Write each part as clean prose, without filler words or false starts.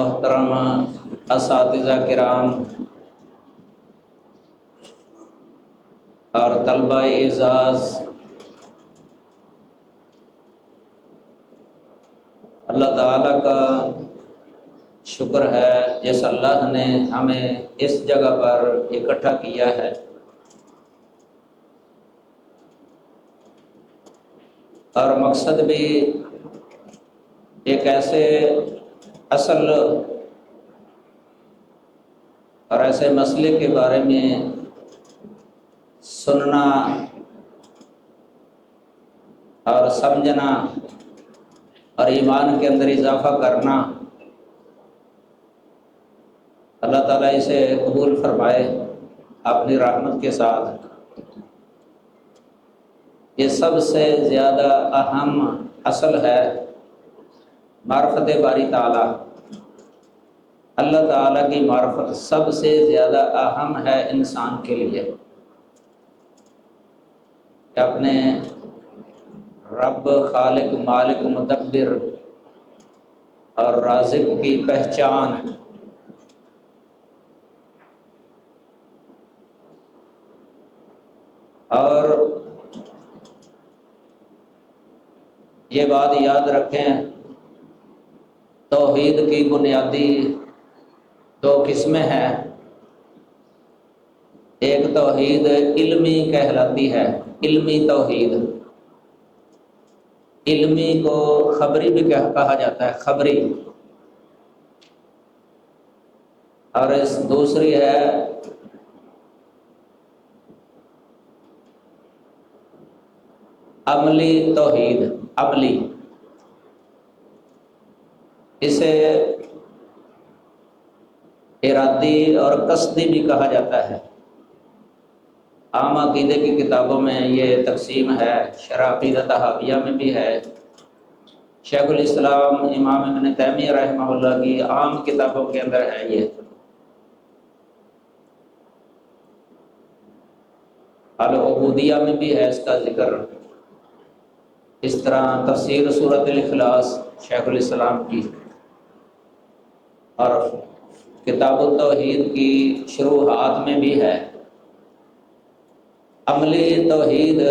محترم اساتذہ کرام اور طلبہ اعزاز، اللہ تعالیٰ کا شکر ہے جس اللہ نے ہمیں اس جگہ پر اکٹھا کیا ہے، اور مقصد بھی ایک ایسے اصل اور ایسے مسئلے کے بارے میں سننا اور سمجھنا اور ایمان کے اندر اضافہ کرنا۔ اللہ تعالیٰ اسے قبول فرمائے اپنی رحمت کے ساتھ۔ یہ سب سے زیادہ اہم اصل ہے معرفت باری تعالیٰ۔ اللہ تعالیٰ کی معرفت سب سے زیادہ اہم ہے انسان کے لیے، کہ اپنے رب، خالق، مالک، مدبر اور رازق کی پہچان۔ اور یہ بات یاد رکھیں، توحید کی بنیادی دو قسمیں ہیں۔ ایک توحید علمی کہلاتی ہے، علمی توحید۔ علمی کو خبری بھی کہا جاتا ہے، خبری۔ اور اس دوسری ہے عملی توحید، عملی۔ اسے ارادی اور قصدی بھی کہا جاتا ہے۔ عام عقیدے کی کتابوں میں یہ تقسیم ہے، شرح عقیدہ طحاویہ میں بھی ہے، شیخ الاسلام امام ابن تیمیہ رحمہ اللہ کی عام کتابوں کے اندر ہے یہ۔ العبودیہ میں بھی ہے اس کا ذکر۔ اس طرح تفسیر سورۃ الاخلاص شیخ الاسلام کی، اور کتاب التوحید کی شروحات میں بھی ہے۔ عملی توحید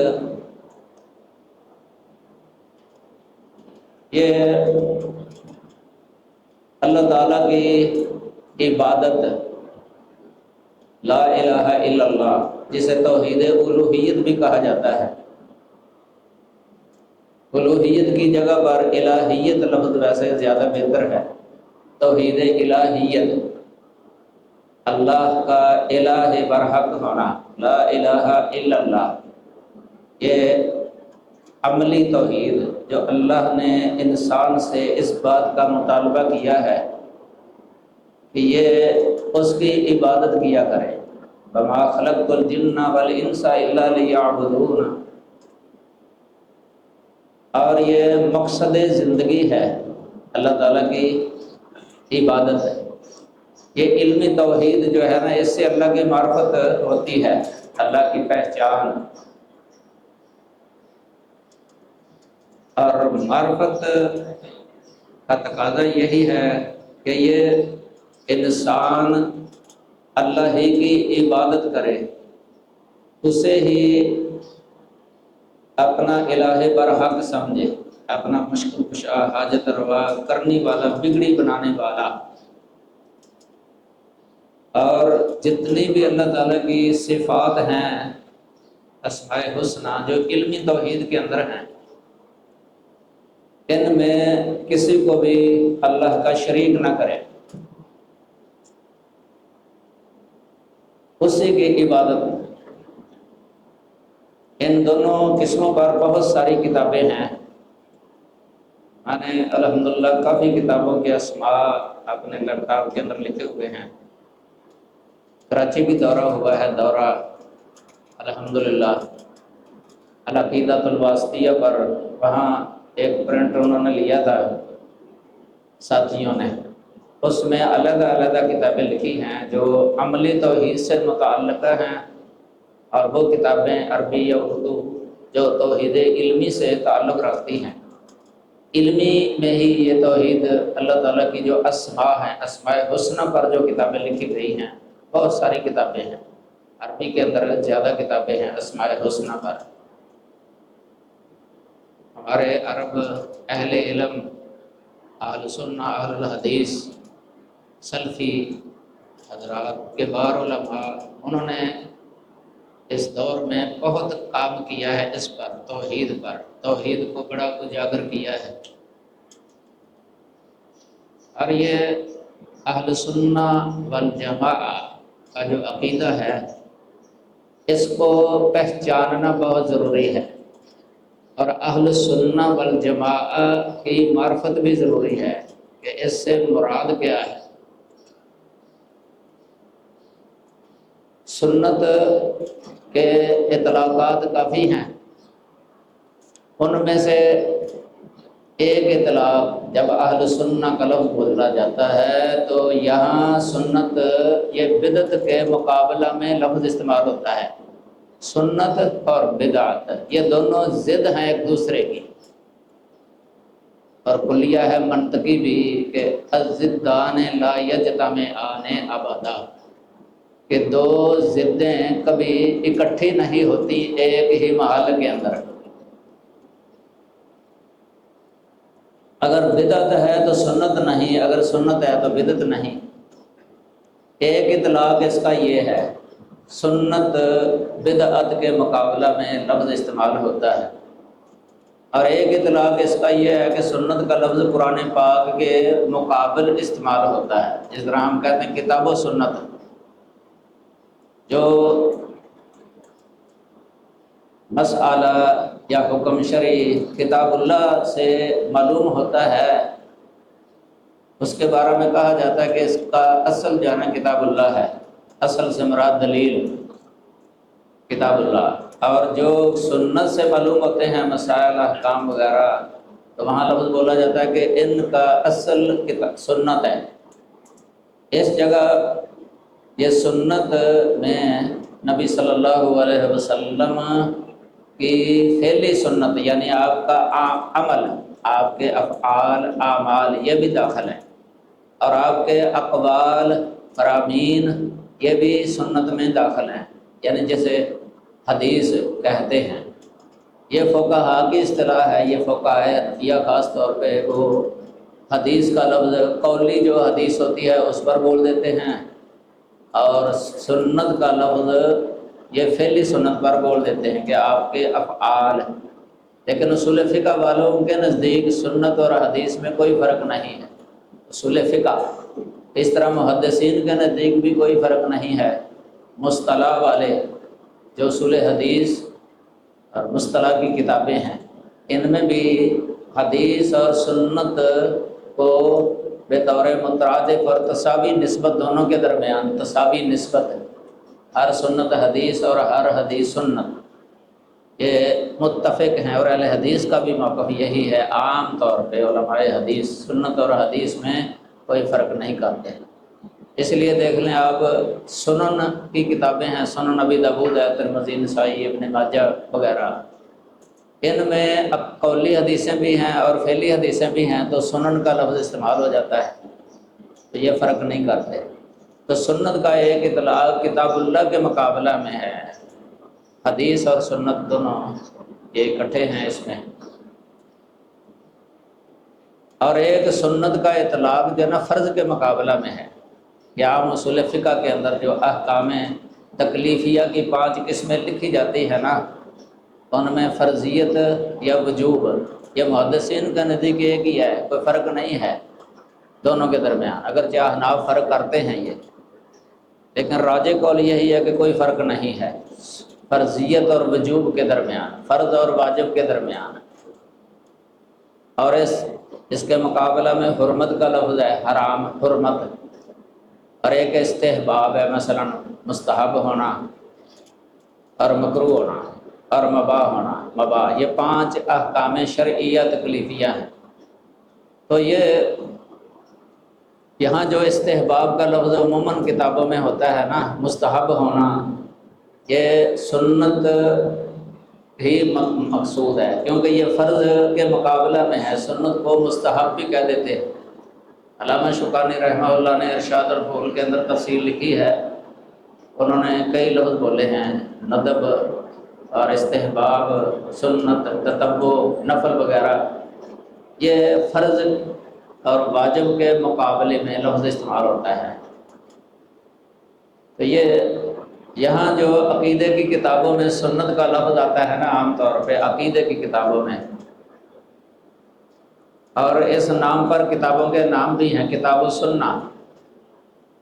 یہ اللہ تعالیٰ کی عبادت، لا الہ الا اللہ، جسے توحید الوہیت بھی کہا جاتا ہے۔ الوہیت کی جگہ پر الہیت لفظ ویسے زیادہ بہتر ہے۔ توحید الہیت، اللہ کا الہ برحق ہونا، لا الہ الا اللہ، یہ عملی توحید جو اللہ نے انسان سے اس بات کا مطالبہ کیا ہے کہ یہ اس کی عبادت کیا کرے۔ وَمَا خَلَقْتُ الْجِنَّ وَالْإِنسَ إِلَّا لِيَعْبُدُونَ۔ اور یہ مقصد زندگی ہے، اللہ تعالیٰ کی عبادت ہے۔ یہ علمی توحید جو ہے نا، اس سے اللہ کی معرفت ہوتی ہے، اللہ کی پہچان۔ اور معرفت کا تقاضا یہی ہے کہ یہ انسان اللہ ہی کی عبادت کرے، اسے ہی اپنا الہ برحق سمجھے، اپنا مشکل کشا، حاجت روا، کرنے والا، بگڑی بنانے والا۔ اور جتنی بھی اللہ تعالیٰ کی صفات ہیں، اسماء حسنہ، جو علمی توحید کے اندر ہیں، ان میں کسی کو بھی اللہ کا شریک نہ کرے، اسی کی عبادت۔ ان دونوں قسموں پر بہت ساری کتابیں ہیں۔ میں نے الحمدللہ کافی کتابوں کے اسماء اپنے لیپ ٹاپ کے اندر لکھے ہوئے ہیں۔ کراچی بھی دورہ ہوا ہے، دورہ الحمدللہ العقیدۃ الواسطیہ پر، وہاں ایک پرنٹ انہوں نے لیا تھا ساتھیوں نے، اس میں علیحدہ علیحدہ کتابیں لکھی ہیں جو عملی توحید سے متعلقہ ہیں، اور وہ کتابیں عربی یا اردو جو توحید علمی سے تعلق رکھتی ہیں۔ علمی میں ہی یہ توحید اللہ تعالیٰ کی جو اسماء ہیں، اسماء حسنہ پر جو کتابیں لکھی گئی ہیں، بہت ساری کتابیں ہیں، عربی کے اندر زیادہ کتابیں ہیں اسماء حسنہ پر۔ ہمارے عرب اہل علم، اہل سنہ، اہل الحدیث، سلفی حضرات، کبار علماء، انہوں نے اس دور میں بہت کام کیا ہے اس پر، توحید کو بڑا اجاگر کیا ہے۔ اور یہ اہل سنہ والجماعہ کا جو عقیدہ ہے، اس کو پہچاننا بہت ضروری ہے، اور اہل سنہ والجماعہ کی معرفت بھی ضروری ہے کہ اس سے مراد کیا ہے۔ سنت کے اطلاقات کافی ہیں، ان میں سے ایک اطلاق جب اہل سنہ کا لفظ بولا جاتا ہے تو یہاں سنت یہ بدعت کے مقابلہ میں لفظ استعمال ہوتا ہے۔ سنت اور بدعت یہ دونوں ضد ہیں ایک دوسرے کی، اور کلیہ ہے منطقی بھی کہ الضدان لا یجتمعان ابدا، کہ دو ضدیں کبھی اکٹھی نہیں ہوتی ایک ہی محل کے اندر۔ اگر بدعت ہے تو سنت نہیں، اگر سنت ہے تو بدعت نہیں۔ ایک اطلاق اس کا یہ ہے، سنت بدعت کے مقابلہ میں لفظ استعمال ہوتا ہے، اور ایک اطلاق اس کا یہ ہے کہ سنت کا لفظ قرآن پاک کے مقابل استعمال ہوتا ہے۔ جس طرح ہم کہتے ہیں کتاب و سنت، جو مسئلہ یا حکم شرعی کتاب اللہ سے معلوم ہوتا ہے، اس کے بارے میں کہا جاتا ہے کہ اس کا اصل جو ہے نا کتاب اللہ ہے، اصل سے مراد دلیل کتاب اللہ۔ اور جو سنت سے معلوم ہوتے ہیں مسائل احکام وغیرہ، تو وہاں لفظ بولا جاتا ہے کہ ان کا اصل سنت ہے۔ اس جگہ یہ سنت میں نبی صلی اللہ علیہ وسلم کی فعلی سنت، یعنی آپ کا عمل، آپ کے افعال اعمال یہ بھی داخل ہیں، اور آپ کے اقوال فرامین یہ بھی سنت میں داخل ہیں، یعنی جیسے حدیث کہتے ہیں۔ یہ فقہا کی اصطلاح ہے، یہ فقہاء حنفیہ خاص طور پہ وہ حدیث کا لفظ قولی جو حدیث ہوتی ہے اس پر بول دیتے ہیں، اور سنت کا لفظ یہ فعلی سنت پر بول دیتے ہیں کہ آپ کے افعال۔ لیکن اصول فقہ والوں کے نزدیک سنت اور حدیث میں کوئی فرق نہیں ہے۔ اصول فقہ اس طرح محدثین کے نزدیک بھی کوئی فرق نہیں ہے۔ مصطلح والے جو اصول حدیث اور مصطلح کی کتابیں ہیں، ان میں بھی حدیث اور سنت کو بطور مترادف اور تساوی نسبت دونوں کے درمیان تساوی نسبت ہے۔ ہر سنت حدیث اور ہر حدیث سنت یہ متفق ہیں، اور اہل حدیث کا بھی موقف یہی ہے۔ عام طور پہ علماء حدیث سنت اور حدیث میں کوئی فرق نہیں کرتے۔ اس لیے دیکھ لیں آپ، سنن کی کتابیں ہیں، سنن ابی داؤد ہے، ترمذی، نسائی، ابن ماجہ وغیرہ، ان میں اب قولی حدیثیں بھی ہیں اور فعلی حدیثیں بھی ہیں، تو سنن کا لفظ استعمال ہو جاتا ہے، تو یہ فرق نہیں کرتے۔ تو سنت کا ایک اطلاق کتاب اللہ کے مقابلہ میں ہے، حدیث اور سنت دونوں یہ اکٹھے ہیں اس میں۔ اور ایک سنت کا اطلاق جو نا فرض کے مقابلہ میں ہے، کہ عام اصول فقہ کے اندر جو احکام تکلیفیہ کی 5 قسمیں لکھی جاتی ہے نا، ان میں فرضیت یا وجوب یہ محدثین کا نزدیک ایک ہی ہے، کوئی فرق نہیں ہے دونوں کے درمیان، اگرچہ احناف فرق کرتے ہیں یہ، لیکن راجح قول یہی ہے کہ کوئی فرق نہیں ہے فرضیت اور وجوب کے درمیان، فرض اور واجب کے درمیان۔ اور اس کے مقابلہ میں حرمت کا لفظ ہے، حرام، حرمت، اور ایک استحباب ہے، مثلا مستحب ہونا اور مکروہ ہونا اور مباح ہونا، مباح، یہ 5 احکام شرعیہ تکلیفیہ ہیں۔ تو یہ یہاں جو استحباب کا لفظ عموماً کتابوں میں ہوتا ہے نا، مستحب ہونا، یہ سنت ہی مقصود ہے، کیونکہ یہ فرض کے مقابلہ میں ہے، سنت کو مستحب بھی کہہ دیتے ہیں۔ علامہ شوکانی رحمہ اللہ نے ارشاد الفضول کے اندر تفصیل لکھی ہے، انہوں نے کئی لفظ بولے ہیں، ندب اور استحباب، سنت، تتبع، نفل وغیرہ، یہ فرض اور واجب کے مقابلے میں لفظ استعمال ہوتا ہے۔ تو یہ یہاں جو عقیدے کی کتابوں میں سنت کا لفظ آتا ہے نا، عام طور پہ عقیدے کی کتابوں میں، اور اس نام پر کتابوں کے نام بھی ہیں، کتاب السنہ،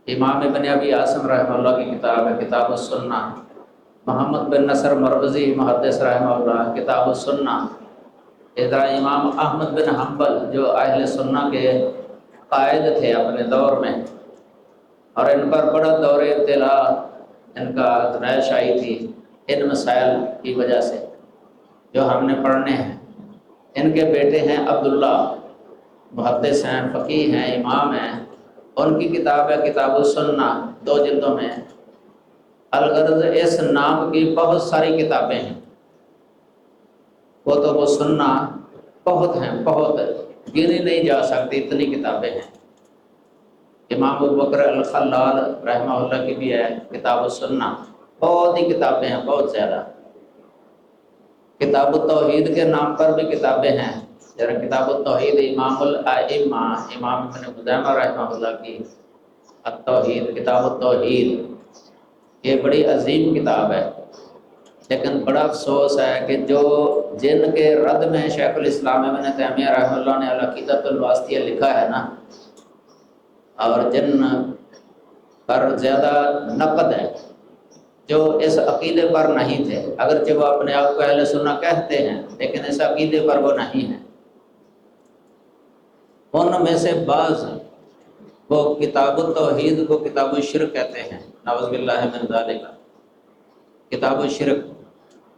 امام ابن ابی عاصم رحمہ اللہ کی کتاب ہے کتاب السنہ، محمد بن نصر مروزی محدث رحمہ اللہ کتاب السنہ، ادھر امام احمد بن حنبل جو اہل سنہ کے قائد تھے اپنے دور میں، اور ان پر بڑا دور ابتلا ان کا ازمائش آئی تھی ان مسائل کی وجہ سے جو ہم نے پڑھنے ہیں۔ ان کے بیٹے ہیں عبداللہ، محدث ہیں، فقیہ ہیں، امام ہیں، ان کی کتاب ہے کتاب السنہ، 2 جلدوں میں۔ الغرض اس نام کی بہت ساری کتابیں ہیں، کتب السنہ بہت ہیں، بہت گنی نہیں جا سکتی، اتنی کتابیں ہیں۔ امام ابوبکر الخلال رحمہ اللہ کی بھی ہے کتاب السنہ، بہت ہی کتابیں ہیں، بہت زیادہ۔ کتاب التوحید کے نام پر بھی کتابیں ہیں، جیسے کتاب التوحید امام الائمہ امام ابن خزیمہ رحمہ اللہ کی التوحید، کتاب التوحید، یہ بڑی عظیم کتاب ہے، لیکن بڑا افسوس ہے کہ جو جن کے رد میں شیخ الاسلام ابن تیمیہ رحمہ اللہ نے العقیدۃ الواسطیہ لکھا ہے نا، اور جن پر زیادہ نقد ہے، جو اس عقیدے پر نہیں تھے، اگرچہ وہ اپنے آپ کو اہل سنہ کہتے ہیں لیکن اس عقیدے پر وہ نہیں ہیں، ان میں سے بعض وہ کتاب التوحید کو کتاب الشرک کہتے ہیں، نعوذ باللہ من ذالک، کتاب الشرک۔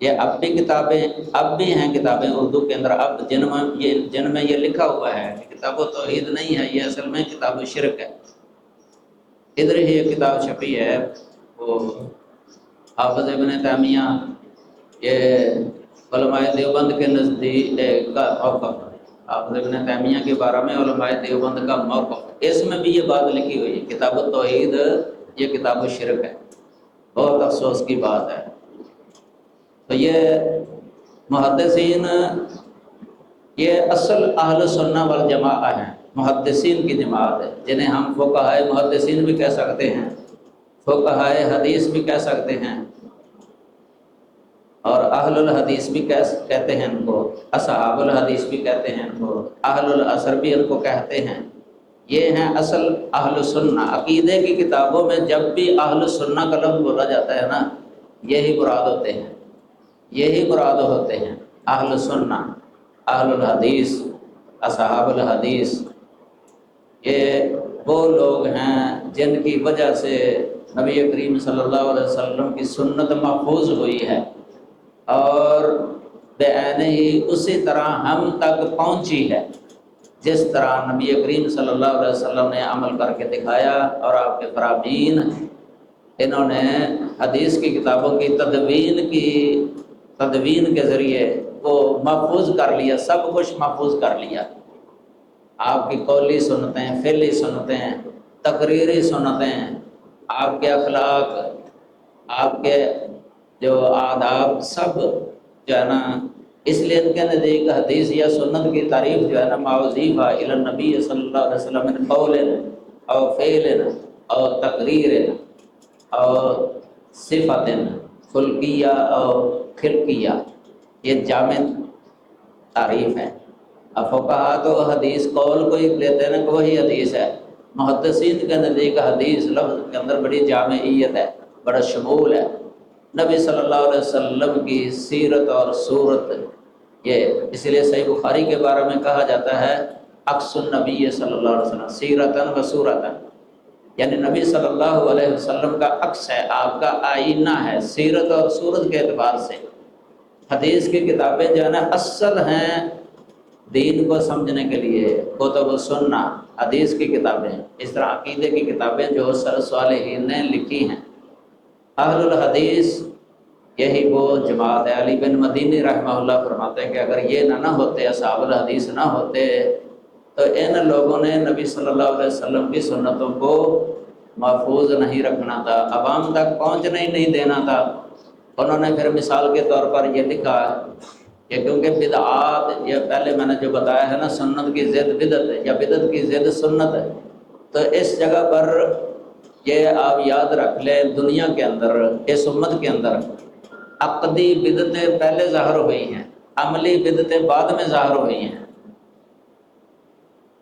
یہ اب بھی کتابیں، اب بھی ہیں کتابیں اردو کے اندر، اب جن میں یہ لکھا ہوا ہے کہ کتاب التوحید نہیں ہے، یہ اصل میں کتاب الشرک ہے۔ ادھر ہی یہ کتاب چھپی ہے، وہ حافظ ابن تیمیہ، یہ علماء دیوبند کے نزدیک کا موقف، حافظ ابن تیمیہ کے بارے میں علماء دیوبند کا موقف، اس میں بھی یہ بات لکھی ہوئی ہے، کتاب التوحید یہ کتاب الشرک ہے۔ بہت افسوس کی بات ہے۔ تو یہ محدثین، یہ اصل اہل سنہ والجماعہ ہیں، محدثین کی جماعت ہے، جنہیں ہم فقہائے محدثین بھی کہہ سکتے ہیں، فقہائے حدیث بھی کہہ سکتے ہیں، اور اہل الحدیث بھی کہتے ہیں ان کو، اصحاب الحدیث بھی کہتے ہیں ان کو، اہل العصر بھی ان کو کہتے ہیں۔ یہ ہیں اصل اہل سنہ۔ عقیدے کی کتابوں میں جب بھی اہل سنہ کا لفظ بولا جاتا ہے نا، یہی مراد ہوتے ہیں، یہی مراد ہوتے ہیں، اہل سنہ، اہل الحدیث، اصحاب الحدیث۔ یہ وہ لوگ ہیں جن کی وجہ سے نبی کریم صلی اللہ علیہ وسلم کی سنت محفوظ ہوئی ہے، اور بعینہ ہی اسی طرح ہم تک پہنچی ہے، جس طرح نبی کریم صلی اللہ علیہ وسلم نے عمل کر کے دکھایا، اور آپ کے فرابین انہوں نے حدیث کی کتابوں کی تدوین کے ذریعے وہ محفوظ کر لیا، سب کچھ محفوظ کر لیا۔ آپ کی قولی سنتیں، فعلی سنتیں، تقریری سنتیں، آپ کے اخلاق، آپ کے جو آداب، سب جو ہے نا، اس لیے ان کے نزدیک حدیث یا سنت کی تعریف جو ہے نا، ما اضیف الی النبی صلی اللہ علیہ وسلم من قول او فعل او تقریر او صفت خلقیہ او خلقیہ، یہ جامع تعریف ہے۔ فقہا تو حدیث قول کو ہی لیتے ہیں کہ وہی حدیث ہے، محدثین کے نزدیک حدیث لفظ کے اندر بڑی جامعیت ہے، بڑا شمول ہے، نبی صلی اللہ علیہ وسلم کی سیرت اور صورت، یہ اس لیے صحیح بخاری کے بارے میں کہا جاتا ہے عکس النبی صلی اللہ علیہ وسلم سیرتاً و صورتاً، یعنی نبی صلی اللہ علیہ وسلم کا عکس ہے، آپ کا آئینہ ہے، سیرت اور صورت کے اعتبار سے۔ حدیث کی کتابیں جو ہے نا اصل ہیں دین کو سمجھنے کے لیے، کتب السنہ حدیث کی کتابیں، اس طرح عقیدے کی کتابیں جو سلف صالحین نے لکھی ہیں۔ اہل الحدیث یہی وہ جماعت ہے۔ علی بن مدینی رحمہ اللہ فرماتے ہیں کہ اگر یہ نہ ہوتے، اصحاب الحدیث نہ ہوتے، تو ان لوگوں نے نبی صلی اللہ علیہ وسلم کی سنتوں کو محفوظ نہیں رکھنا تھا، عوام تک پہنچنے ہی نہیں دینا تھا۔ انہوں نے پھر مثال کے طور پر یہ لکھا کہ کیونکہ بدعات، یہ پہلے میں نے جو بتایا ہے نا، سنت کی ضد بدعت ہے یا بدعت کی ضد سنت ہے، تو اس جگہ پر یہ آپ یاد رکھ لیں، دنیا کے اندر، اس امت کے اندر عقدی بدعتیں پہلے ظاہر ہوئی ہیں، عملی بدعتیں بعد میں ظاہر ہوئی ہیں۔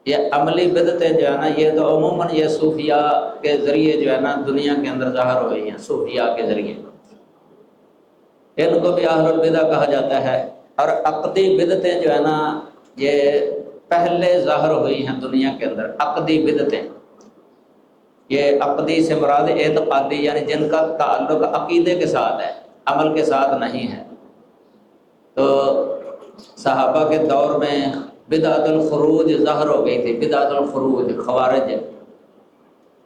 یہ عملی بدعتیں جو ہے نا، یہ تو عموماً یہ صوفیاء کے ذریعے جو ہے نا دنیا کے اندر ظاہر ہوئی ہیں، صوفیاء کے ذریعے، ان کو بھی اہل البدع کہا جاتا ہے۔ اور عقدی بدعتیں جو ہے نا، یہ پہلے ظاہر ہوئی ہیں دنیا کے اندر، عقدی بدعتیں۔ یہ عقدی سے مراد اعتقادی، یعنی جن کا تعلق عقیدے کے ساتھ ہے، عمل کے ساتھ نہیں ہے۔ تو صحابہ کے دور میں بدعت الخروج ظاہر ہو گئی تھی، بدعت الخروج خوارج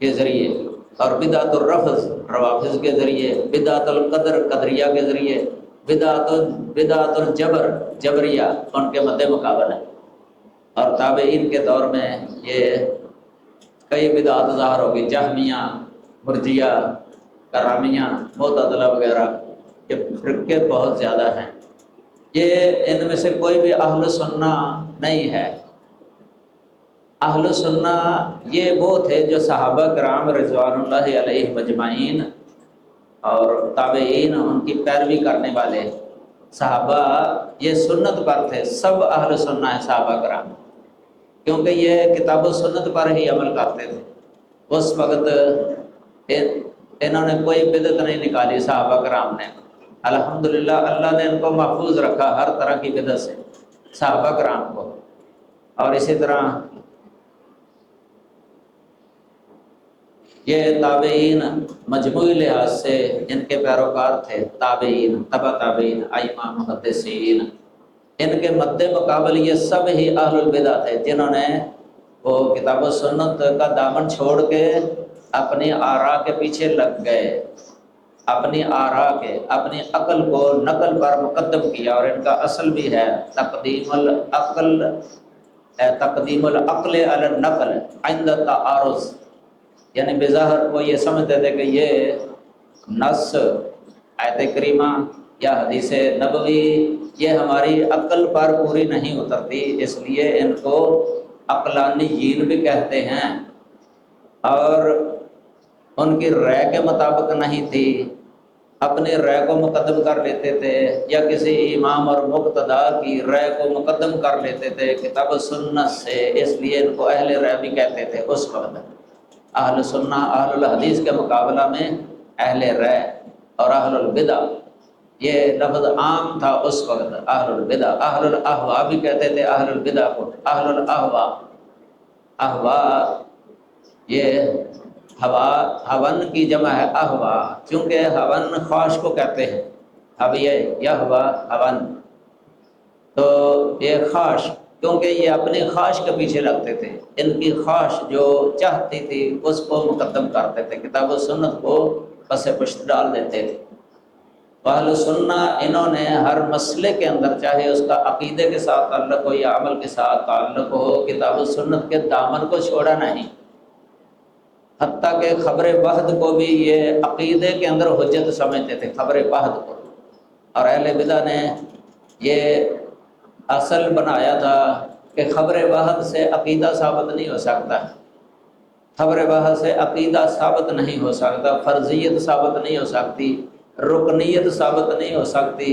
کے ذریعے، اور بدعت الرفض روافض کے ذریعے، بدعت القدر قدریہ کے ذریعے، بدعت الجبر جبریہ ان کے مد مقابل ہے۔ اور تابعین کے دور میں یہ کئی بدعات ظاہر ہو گئی، جہمیہ، مرجیہ، کرامیہ، معتزلہ وغیرہ، یہ فرقے بہت زیادہ ہیں۔ یہ ان میں سے کوئی بھی اہل سنہ نہیں ہے۔ اہل سنہ یہ وہ تھے جو صحابہ کرام رضوان اللہ علیہ مجمعین اور تابعین، ان کی پیروی کرنے والے صحابہ، یہ سنت پر تھے، سب اہل سنہ ہیں صحابہ کرام، کیونکہ یہ کتاب و سنت پر ہی عمل کرتے تھے۔ اس وقت انہوں نے کوئی بدعت نہیں نکالی صحابہ کرام نے، الحمدللہ اللہ نے ان کو محفوظ رکھا ہر طرح کی بدعت سے، صحابہ کرام کو۔ اور اسی طرح یہ تابعین مجموعی لحاظ سے جن کے پیروکار تھے، تابعین، تبع تابعین، ائمہ، محدثین، ان کے مد مقابل یہ سب ہی اہل البدع تھے، جنہوں نے وہ کتاب و سنت کا دامن چھوڑ کے اپنی آراء کے پیچھے لگ گئے، اپنی آراء کے، اپنی عقل کو نقل پر مقدم کیا۔ اور ان کا اصل بھی ہے تقدیم العقل علی النقل عند التعارض، یعنی بظاہر وہ یہ سمجھتے تھے کہ یہ نص، آیت کریمہ یا حدیث نبوی، یہ ہماری عقل پر پوری نہیں اترتی، اس لیے ان کو عقلانیین بھی کہتے ہیں، اور ان کی رائے کے مطابق نہیں تھی، اپنی رائے کو مقدم کر لیتے تھے، یا کسی امام اور مقتدا کی رائے کو مقدم کر لیتے تھے کتاب و سنت سے، اس لیے ان کو اہل رائے بھی کہتے تھے اس وقت۔ اہل سنہ، اہل الحدیث کے مقابلہ میں اہل رائے اور اہل البدع، یہ لفظ عام تھا اس وقت۔ اہل البدع، اہل الاہوا بھی کہتے تھے اہل البدع کو، اہل الاہوا، اہوا یہ ہون کی جمع ہے اہوا، چونکہ ہون خواہش کو کہتے ہیں، ہویہ یہوا ہون، تو یہ خواہش، کیونکہ یہ اپنی خواہش کے پیچھے لگتے تھے، ان کی خواہش جو چاہتی تھی اس کو مقدم کرتے تھے، کتاب و سنت کو پس پشت ڈال دیتے تھے۔ اہل سنہ انہوں نے ہر مسئلے کے اندر، چاہے اس کا عقیدے کے ساتھ تعلق ہو یا عمل کے ساتھ تعلق ہو، کتاب و سنت کے دامن کو چھوڑا نہیں، حتیٰ کہ خبر وحد کو بھی یہ عقیدے کے اندر حجت سمجھتے تھے، خبر وحد کو۔ اور اہل بدع نے یہ اصل بنایا تھا کہ خبر وحد سے عقیدہ ثابت نہیں ہو سکتا، خبر وحد سے عقیدہ ثابت نہیں ہو سکتا، فرضیت ثابت نہیں ہو سکتی، رکنیت ثابت نہیں ہو سکتی،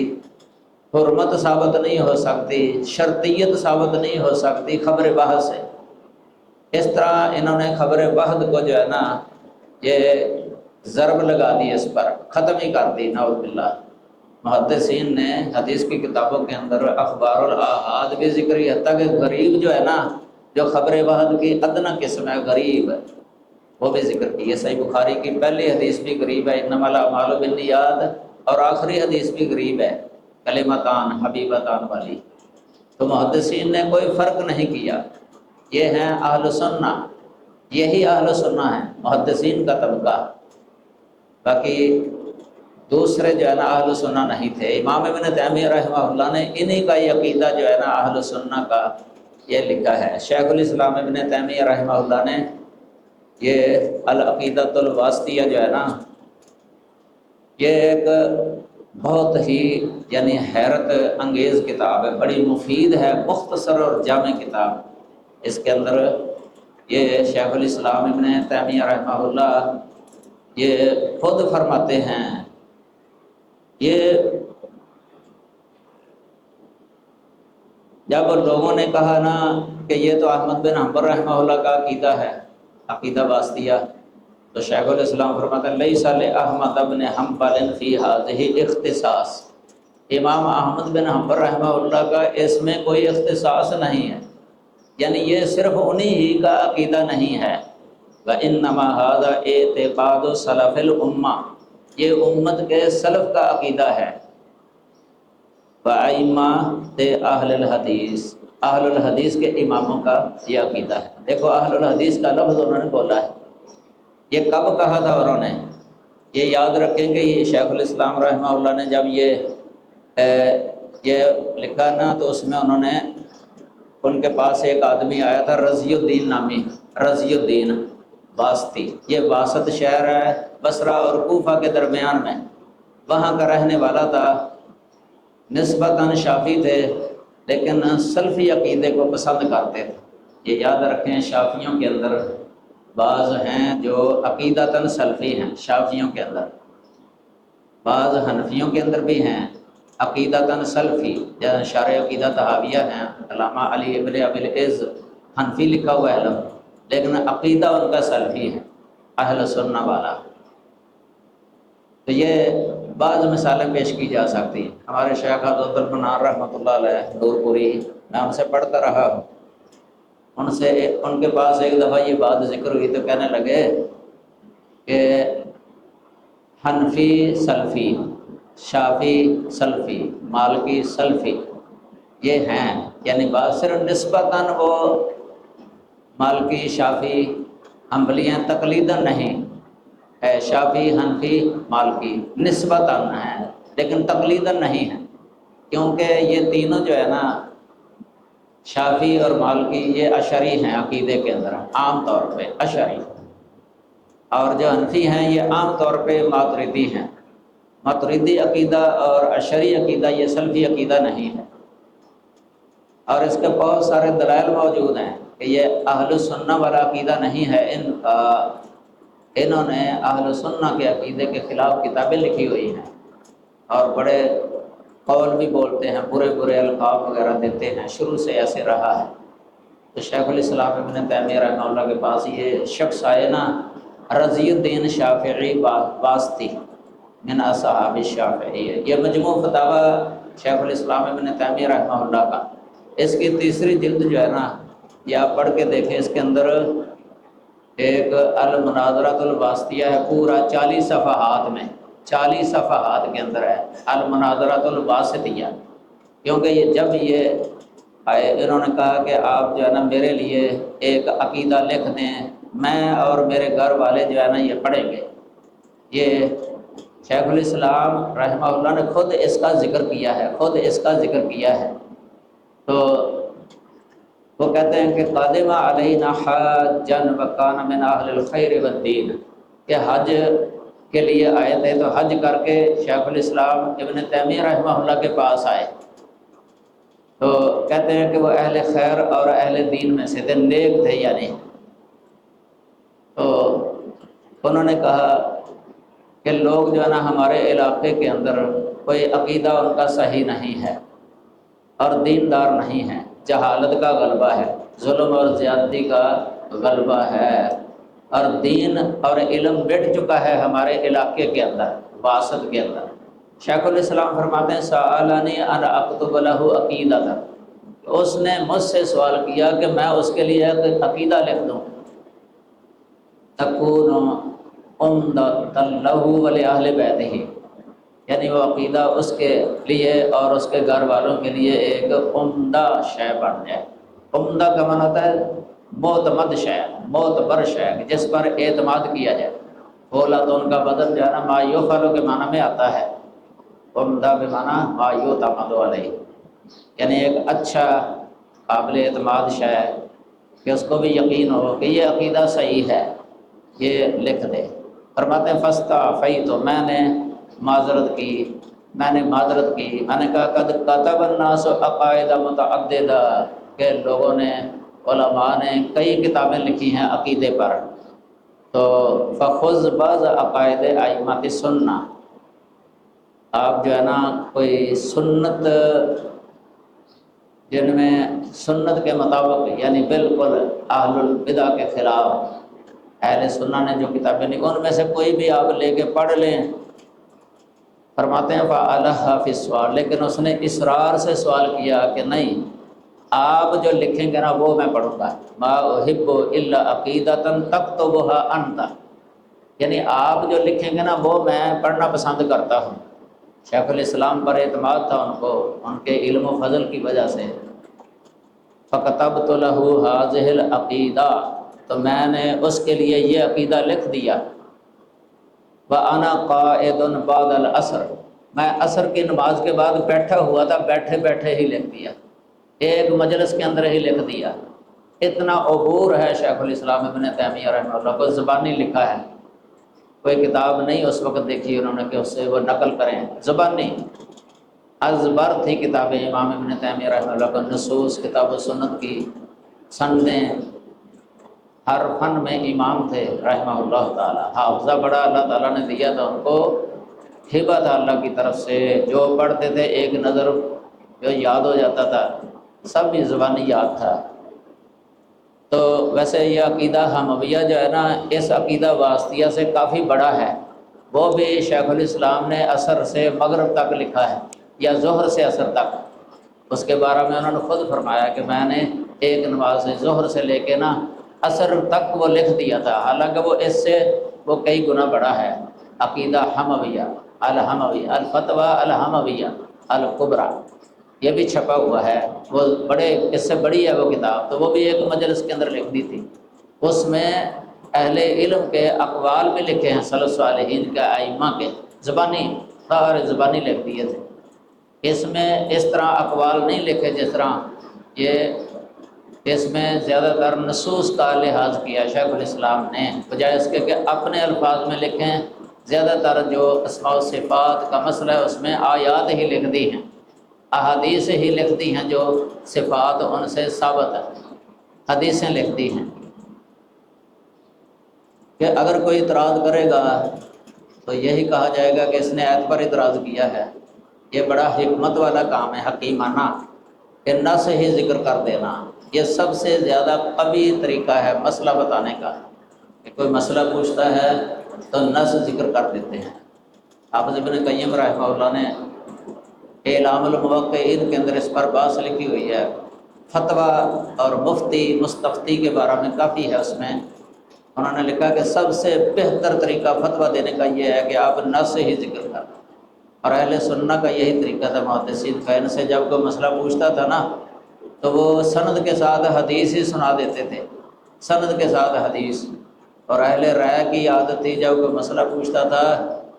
حرمت ثابت نہیں ہو سکتی، شرطیت ثابت نہیں ہو سکتی خبر وحد سے۔ اس طرح انہوں نے خبر وحد کو جو ہے نا، یہ ضرب لگا دی، اس پر ختم ہی کر دی، نعوذ باللہ۔ محدثین نے حدیث کی کتابوں کے اندر اخبار الاحاد بھی ذکر کی، حتیٰ کہ غریب جو ہے نا، جو خبر وحد کی ادنی قسم ہے غریب، وہ بھی ذکر کی ہے۔ صحیح بخاری کی پہلی حدیث بھی غریب ہے، انما الاعمال بالنیات، اور آخری حدیث بھی غریب ہے، کلمتان حبیبتان والی۔ تو محدثین نے کوئی فرق نہیں کیا، یہ ہیں اہل سنہ، یہی اہل سنہ ہیں، محدثین کا طبقہ۔ باقی دوسرے جو ہے نا اہل سنہ نہیں تھے۔ امام ابن تیمیہ رحمہ اللہ نے انہی کا یہ عقیدہ جو ہے نا اہل سنہ کا یہ لکھا ہے۔ شیخ الاسلام ابن تیمیہ رحمہ اللہ نے یہ العقیدۃ الواسطیہ جو ہے نا یہ ایک بہت ہی یعنی حیرت انگیز کتاب ہے، بڑی مفید ہے، مختصر اور جامع کتاب۔ اس کے اندر یہ شیخ الاسلام ابن تیمیہ رحمہ اللہ یہ خود فرماتے ہیں، یہ جب لوگوں نے کہا نا کہ یہ تو احمد بن حنبل رحمہ اللہ کا عقیدہ ہے، عقیدہ واسطیہ، تو شیخ الاسلام فرماتے ہیں لیس لأحمد بن حنبل فی ہذہ اختصاص، امام احمد بن حنبل رحمہ اللہ کا اس میں کوئی اختصاص نہیں ہے، یعنی یہ صرف انہی ہی کا عقیدہ نہیں ہے۔ وَإِنَّمَا هَذَا اعتقاد سلف الامہ، یہ امت کے سلف کا عقیدہ ہے۔ وَأَئِمَّةِ اہل الحدیث، اہل الحدیث کے اماموں کا یہ عقیدہ ہے۔ دیکھو اہل الحدیث کا لفظ انہوں نے بولا ہے، یہ کب کہا تھا انہوں نے؟ یہ یاد رکھیں کہ یہ شیخ الاسلام رحمہ اللہ نے جب یہ لکھا نا تو اس میں انہوں نے ان کے پاس ایک آدمی آیا تھا رضی الدین نامی، رضی الدین واسطی، یہ واسط شہر ہے بصرہ اور کوفہ کے درمیان میں، وہاں کا رہنے والا تھا، نسبتاً شافعی تھے لیکن سلفی عقیدے کو پسند کرتے تھے۔ یہ یاد رکھیں شافعیوں کے اندر بعض ہیں جو عقیدتاً سلفی ہیں، شافعیوں کے اندر، بعض حنفیوں کے اندر بھی ہیں عقیدتاً سلفی، جیسے شارح عقیدہ طحاویہ ہیں علامہ علی ابن ابی العز، حنفی لکھا ہوا ہے لفظ، لیکن عقیدہ ان کا سلفی ہے، اہل سنہ والا۔ تو یہ بعض مثالیں پیش کی جا سکتی ہیں۔ ہمارے شیخ حضرت المنار رحمۃ اللہ علیہ نور پوری، میں ان سے پڑھتا رہا ہوں، ان کے پاس ایک دفعہ یہ بات ذکر ہوئی تو کہنے لگے کہ حنفی سلفی، شافعی سلفی، مالکی سلفی یہ ہیں، یعنی بات صرف نسبتاً وہ مالکی شافعی حنبلی ہیں، تقلیداً نہیں ہے، شافعی حنفی مالکی نسبتاً ہیں لیکن تقلیداً نہیں ہیں، کیونکہ یہ تینوں جو ہے نا شافعی اور مالکی یہ اشعری ہیں عقیدے کے اندر عام طور پہ اشعری، اور جو حنفی ہیں یہ عام طور پہ ماتریدی ہیں۔ ماتریدی عقیدہ اور اشعری عقیدہ یہ سلفی عقیدہ نہیں ہے، اور اس کے بہت سارے دلائل موجود ہیں کہ یہ اہل سنہ والا عقیدہ نہیں ہے ان کا۔ انہوں نے اہل سنہ کے عقیدے کے خلاف کتابیں لکھی ہوئی ہیں اور بڑے قول بھی بولتے ہیں، برے برے القاب وغیرہ دیتے ہیں، شروع سے ایسے رہا ہے۔ تو شیخ الاسلام ابن تیمیہ رحمہ اللہ کے پاس یہ شخص آئے نا رضی الدین شافعی واسطی من اصحاب الشافعی، یہ مجموع فتاوی شیخ الاسلام ابن تیمیہ رحمہ اللہ کا، اس کی تیسری جلد جو ہے نا یہ آپ پڑھ کے دیکھیں، اس کے اندر ایک المناظرۃ الواسطیہ ہے، پورا 40 صفحات میں، 40 صفحات کے اندر ہے المناظرۃ الواسطیہ، کیونکہ یہ جب یہ آئے انہوں نے کہا کہ آپ جو ہے نا میرے لیے ایک عقیدہ لکھ دیں، میں اور میرے گھر والے جو ہے نا یہ پڑھیں گے۔ یہ شیخ الاسلام رحمہ اللہ نے خود اس کا ذکر کیا ہے، خود اس کا ذکر کیا ہے۔ تو وہ کہتے ہیں کہ قادمہ علینا حاجا وکان من اہل الخیر والدین، کہ حج کے لیے آئے تھے تو حج کر کے شیخ الاسلام ابن تیمیہ رحمہ اللہ کے پاس آئے، تو کہتے ہیں کہ وہ اہل خیر اور اہل دین میں سے تھے، نیک تھے یعنی۔ تو انہوں نے کہا کہ لوگ جو ہے نا ہمارے علاقے کے اندر کوئی عقیدہ ان کا صحیح نہیں ہے اور دیندار نہیں ہے، جہالت کا غلبہ ہے، ظلم اور زیادتی کا غلبہ ہے، اور دین اور علم بٹ چکا ہے ہمارے علاقے کے اندر، واسط کے اندر۔ شیخ الاسلام فرماتے ہیں سألنی ان اکتب لہ عقیدۃ، اس نے مجھ سے سوال کیا کہ میں اس کے لیے ایک عقیدہ لکھ دوں، تکون عمدۃ لہ ولأہل بیتہ، یعنی وہ عقیدہ اس کے لیے اور اس کے گھر والوں کے لیے ایک عمدہ شے بن جائے۔ عمدہ کا معنی ہوتا ہے معتمد شے، معتبر شے، جس پر اعتماد کیا جائے۔ بولا تو ان کا بدن جو ہے نا ما یفعل کے معنی میں آتا ہے، عمدہ بے معنی ما یعتمد علیہ، یعنی ایک اچھا قابل اعتماد شے ہے کہ اس کو بھی یقین ہو کہ یہ عقیدہ صحیح ہے، یہ لکھ دے۔ فرماتے ہیں فاستعفیت، تو میں نے معذرت کی، میں نے کہا قد کتب الناس عقائد متعددہ، کہ لوگوں نے، علماء نے کئی کتابیں لکھی ہیں عقیدے پر، تو فخذ بعض عقائد ائمۃ السنہ، آپ جو ہے نا کوئی سنت، جن میں سنت کے مطابق یعنی بالکل اہل البدع کے خلاف اہل سنہ نے جو کتابیں لکھی ان میں سے کوئی بھی آپ لے کے پڑھ لیں۔ فرماتے ہیں فَعَلَہَا فِي السُّؤَالِ، لیکن اس نے اصرار سے سوال کیا کہ نہیں، آپ جو لکھیں گے نا وہ میں پڑھوں گا، مَا أُحِبُّ إِلَّا عَقِيدَةً تَكْتُبُهَا أَنْتَ، یعنی آپ جو لکھیں گے نا وہ میں پڑھنا پسند کرتا ہوں۔ شیخ الاسلام پر اعتماد تھا ان کو، ان کے علم و فضل کی وجہ سے۔ فَكَتَبْتُ لَهُ هَذِهِ الْعَقِيدَةَ، تو میں نے اس کے لیے یہ عقیدہ لکھ دیا۔ وَأَنَا قَائِدٌ بَعْدَ الْعَصْرِ، میں عصر کی نماز کے بعد بیٹھا ہوا تھا، بیٹھے بیٹھے ہی لکھ دیا، ایک مجلس کے اندر ہی لکھ دیا۔ اتنا عبور ہے شیخ الاسلام ابن تیمیہ رحمہ اللہ کو، زبانی لکھا ہے، کوئی کتاب نہیں اس وقت دیکھی انہوں نے کہ اس سے وہ نقل کریں، زبانی ازبر تھی کتابیں امام ابن تیمیہ رحمہ اللہ کو، نصوص کتاب و سنت کی سندیں، ہر فن میں امام تھے رحمہ اللہ تعالی، حافظہ بڑا اللہ تعالیٰ نے دیا تھا ان کو، ہبہ تھا اللہ کی طرف سے، جو پڑھتے تھے ایک نظر جو یاد ہو جاتا تھا، سب بھی زبانی یاد تھا۔ تو ویسے یہ عقیدہ حمویہ جو ہے نا، اس عقیدہ واسطیہ سے کافی بڑا ہے، وہ بھی شیخ الاسلام نے عصر سے مغرب تک لکھا ہے، یا ظہر سے عصر تک۔ اس کے بارے میں انہوں نے خود فرمایا کہ میں نے ایک نماز ظہر سے لے کے نا عصر تک وہ لکھ دیا تھا، حالانکہ وہ اس سے وہ کئی گنا بڑا ہے۔ عقیدہ حمویہ الحمویہ، الفتویٰ الحمویہ الکبریٰ، یہ بھی چھپا ہوا ہے، وہ بڑے، اس سے بڑی ہے وہ کتاب، تو وہ بھی ایک مجلس کے اندر لکھ دی تھی۔ اس میں اہل علم کے اقوال بھی لکھے ہیں، سلف صالحین کے، ائمہ کے، زبانی، سارے زبانی لکھ دیے تھے۔ اس میں اس طرح اقوال نہیں لکھے جس طرح اس میں زیادہ تر نصوص کا لحاظ کیا شیخ الاسلام نے، بجائے اس کے کہ اپنے الفاظ میں لکھیں۔ زیادہ تر جو اسماء و صفات کا مسئلہ ہے اس میں آیات ہی لکھ دی ہیں، احادیث ہی لکھ دی ہیں، جو صفات ان سے ثابت ہے، حدیثیں لکھ دی ہیں۔ کہ اگر کوئی اعتراض کرے گا تو یہی کہا جائے گا کہ اس نے آیت پر اعتراض کیا ہے۔ یہ بڑا حکمت والا کام ہے، حکیمانہ، کہ نص ہی ذکر کر دینا، یہ سب سے زیادہ قوی طریقہ ہے مسئلہ بتانے کا۔ کہ کوئی مسئلہ پوچھتا ہے تو نص ذکر کر دیتے ہیں۔ حافظ ابن قیم رحمہ اللہ نے اعلام الموقعین کے اندر اس پر بحث لکھی ہوئی ہے، فتویٰ اور مفتی مستفتی کے بارے میں کافی ہے، اس میں انہوں نے لکھا کہ سب سے بہتر طریقہ فتویٰ دینے کا یہ ہے کہ آپ نص ہی ذکر کریں، اور اہل سنہ کا یہی طریقہ تھا محدثین کا۔ ان سے جب کوئی مسئلہ پوچھتا تھا نا تو وہ سند کے ساتھ حدیث ہی سنا دیتے تھے، سند کے ساتھ حدیث۔ اور اہل رائے کی عادت تھی جب کوئی مسئلہ پوچھتا تھا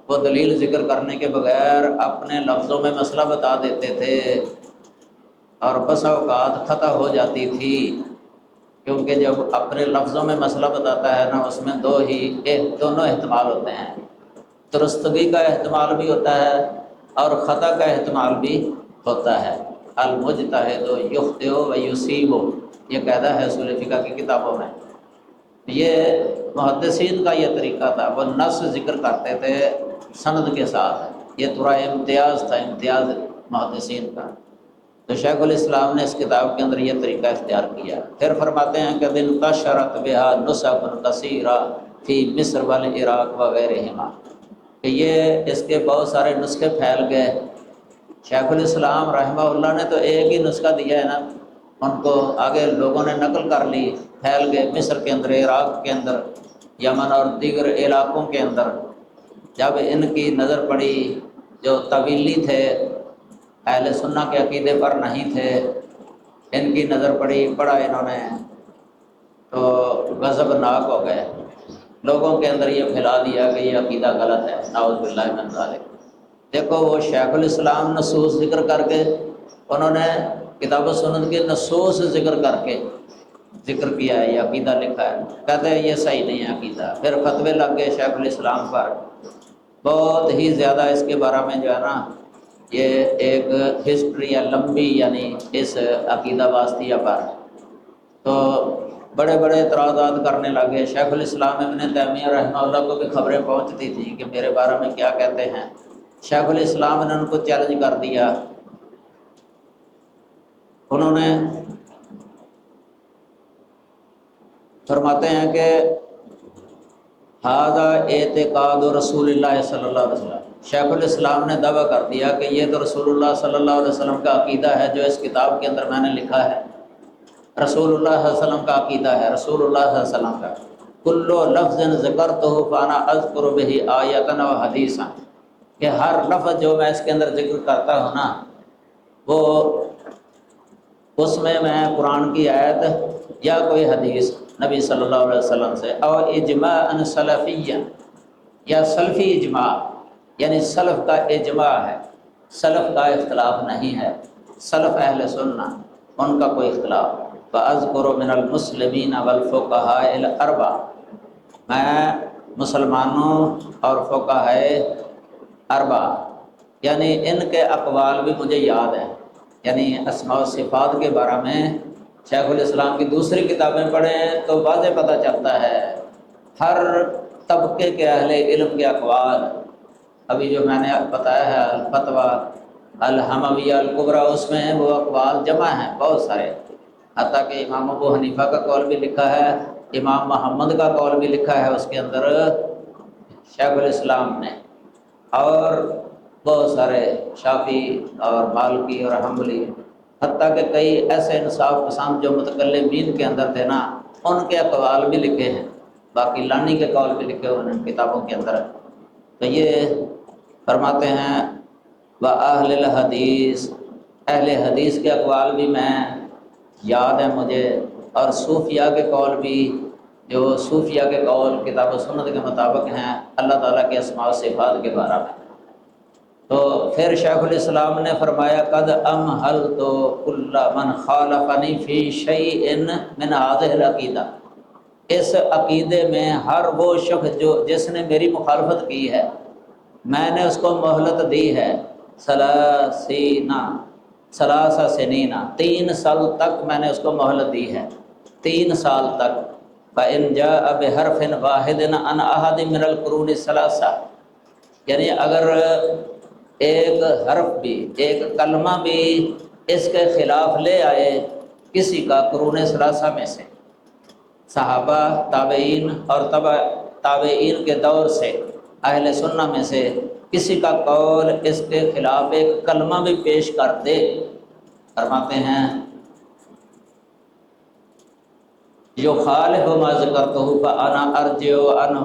وہ دلیل ذکر کرنے کے بغیر اپنے لفظوں میں مسئلہ بتا دیتے تھے، اور بسا اوقات خطا ہو جاتی تھی، کیونکہ جب اپنے لفظوں میں مسئلہ بتاتا ہے نا اس میں دونوں احتمال ہوتے ہیں، درستگی کا احتمال بھی ہوتا ہے اور خطا کا احتمال بھی ہوتا ہے۔ المجتہد یخطئ و یصیب، یہ قاعدہ ہے اصول فقہ کی کتابوں میں۔ یہ محدثین کا یہ طریقہ تھا، وہ نص ذکر کرتے تھے سند کے ساتھ، یہ تھوڑا امتیاز تھا، امتیاز محدثین کا۔ تو شیخ الاسلام نے اس کتاب کے اندر یہ طریقہ اختیار کیا۔ پھر فرماتے ہیں کہ انتشرت بہا نسخ کثیرہ فی مصر والعراق وغیرہما، کہ یہ اس کے بہت سارے نسخے پھیل گئے۔ شیخ الاسلام رحمہ اللہ نے تو ایک ہی نسخہ دیا ہے نا، ان کو آگے لوگوں نے نقل کر لی، پھیل گئے مصر کے اندر، عراق کے اندر، یمن اور دیگر علاقوں کے اندر۔ جب ان کی نظر پڑی، جو طویلی تھے، اہل سنہ کے عقیدے پر نہیں تھے، ان کی نظر پڑی، پڑھا انہوں نے تو غضبناک ہو گئے، لوگوں کے اندر یہ پھیلا دیا کہ یہ عقیدہ غلط ہے، نعوذ باللہ من ذالک۔ دیکھو وہ شیخ الاسلام نصوص ذکر کر کے، انہوں نے کتاب و سنت کے نصوص ذکر کر کے ذکر کیا ہے، یہ عقیدہ لکھا ہے، کہتے ہیں یہ صحیح نہیں ہے عقیدہ۔ پھر فتوے لگ گئے شیخ الاسلام پر، بہت ہی زیادہ اس کے بارے میں جو ہے نا یہ ایک ہسٹری ہے لمبی، یعنی اس عقیدہ واسطیہ پر تو بڑے بڑے اعتراضات کرنے لگے۔ شیخ الاسلام ابن تیمیہ رحمہ اللہ کو بھی خبریں پہنچتی تھیں کہ میرے بارے میں کیا کہتے ہیں۔ شیخ الاسلام نے ان کو چیلنج کر دیا، انہوں نے فرماتے ہیں کہ ھذا اعتقاد رسول اللہ صلی اللہ علیہ وسلم، شیخ الاسلام نے دعویٰ کر دیا کہ یہ تو رسول اللہ صلی اللہ علیہ وسلم کا عقیدہ ہے جو اس کتاب کے اندر میں نے لکھا ہے، رسول اللہ صلی اللہ علیہ وسلم کا عقیدہ ہے، رسول اللہ صلی اللہ علیہ وسلم کا کل لفظ ذکرتہ فانا اذکر بہ آیۃ و حدیثا، کہ ہر لفظ جو میں اس کے اندر ذکر کرتا ہوں نا وہ اس میں قرآن کی آیت یا کوئی حدیث نبی صلی اللہ علیہ وسلم سے، اور اجماع سلفیہ یا سلفی اجماع، یعنی سلف کا اجماع ہے، سلف کا اختلاف نہیں ہے، سلف اہل سنہ ان کا کوئی اختلاف۔ فَأَذْكُرُ مِنَ الْمُسْلِمِينَ وَالْفُقَهَاءِ الْأَرْبَعَةِ، میں مسلمانوں اور فقہائے اربع یعنی ان کے اقوال بھی مجھے یاد ہیں، یعنی اسماء و صفات کے بارے میں شیخ الاسلام کی دوسری کتابیں پڑھیں تو واضح پتہ چلتا ہے ہر طبقے کے اہل علم کے اقوال۔ ابھی جو میں نے بتایا ہے الفتویٰ الحمویہ الکبریٰ، اس میں وہ اقوال جمع ہیں بہت سارے، حتیٰ کہ امام ابو حنیفہ کا قول بھی لکھا ہے، امام محمد کا قول بھی لکھا ہے اس کے اندر شیخ الاسلام نے، اور بہت سارے شافعی اور مالکی اور حنبلی، حتیٰ کہ کئی ایسے انصاف پسند جو متکلمین کے اندر تھے نا ان کے اقوال بھی لکھے ہیں، باقی لانی کے قول بھی لکھے ہوئے ہیں کتابوں کے اندر۔ تو یہ فرماتے ہیں وَأَهْلِ الْحَدِيثِ، اہل حدیث کے اقوال بھی میں یاد ہے مجھے، اور صوفیاء کے قول بھی، جو صوفیاء کے قول کتاب و سنت کے مطابق ہیں اللہ تعالیٰ کے اسماء و صفات کے بارے میں۔ تو پھر شیخ الاسلام نے فرمایا قد امہلت کل من خالفنی فی شیء من هذه العقیدہ، اس عقیدے میں ہر وہ شخص جو جس نے میری مخالفت کی ہے میں نے اس کو مہلت دی ہے، ثلاث سنین، 3 سال تک میں نے اس کو مہلت دی ہے، 3 سال تک۔ فإن جاء بحرف واحد عن أحد من القرون الثلاثة، یعنی اگر ایک حرف بھی، ایک کلمہ بھی اس کے خلاف لے آئے کسی کا قرون ثلاثہ میں سے، صحابہ، تابعین اور تابعین کے دور سے اہل سنہ میں سے کسی کا قول اس کے خلاف ایک کلمہ بھی پیش کر دے، فرماتے ہیں یخالف ما ذکرتہ فانا ارجع عنہ،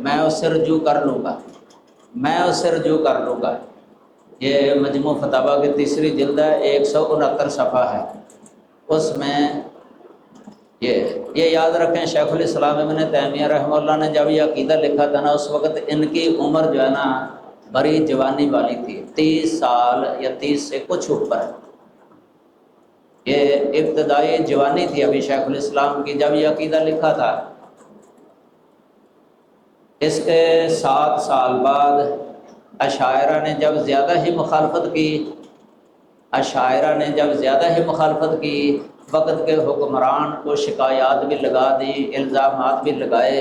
میں اس سے رجوع کر لوں گا، میں اس سے رجوع کر لوں گا۔ یہ مجموع فتاویٰ کی تیسری جلد ہے، 169 صفحہ ہے، اس میں یہ یاد رکھیں شیخ الاسلام ابن تیمیہ رحمہ اللہ نے جب یہ عقیدہ لکھا تھا نا اس وقت ان کی عمر جو ہے نا بڑی جوانی والی تھی، 30 سال یا 30 سے کچھ اوپر، یہ ابتدائی جوانی تھی ابھی شیخ الاسلام کی جب یہ عقیدہ لکھا تھا۔ اس کے 7 سال بعد اشاعرہ نے جب زیادہ ہی مخالفت کی، اشاعرہ نے جب زیادہ ہی مخالفت کی، وقت کے حکمران کو شکایات بھی لگا دی، الزامات بھی لگائے،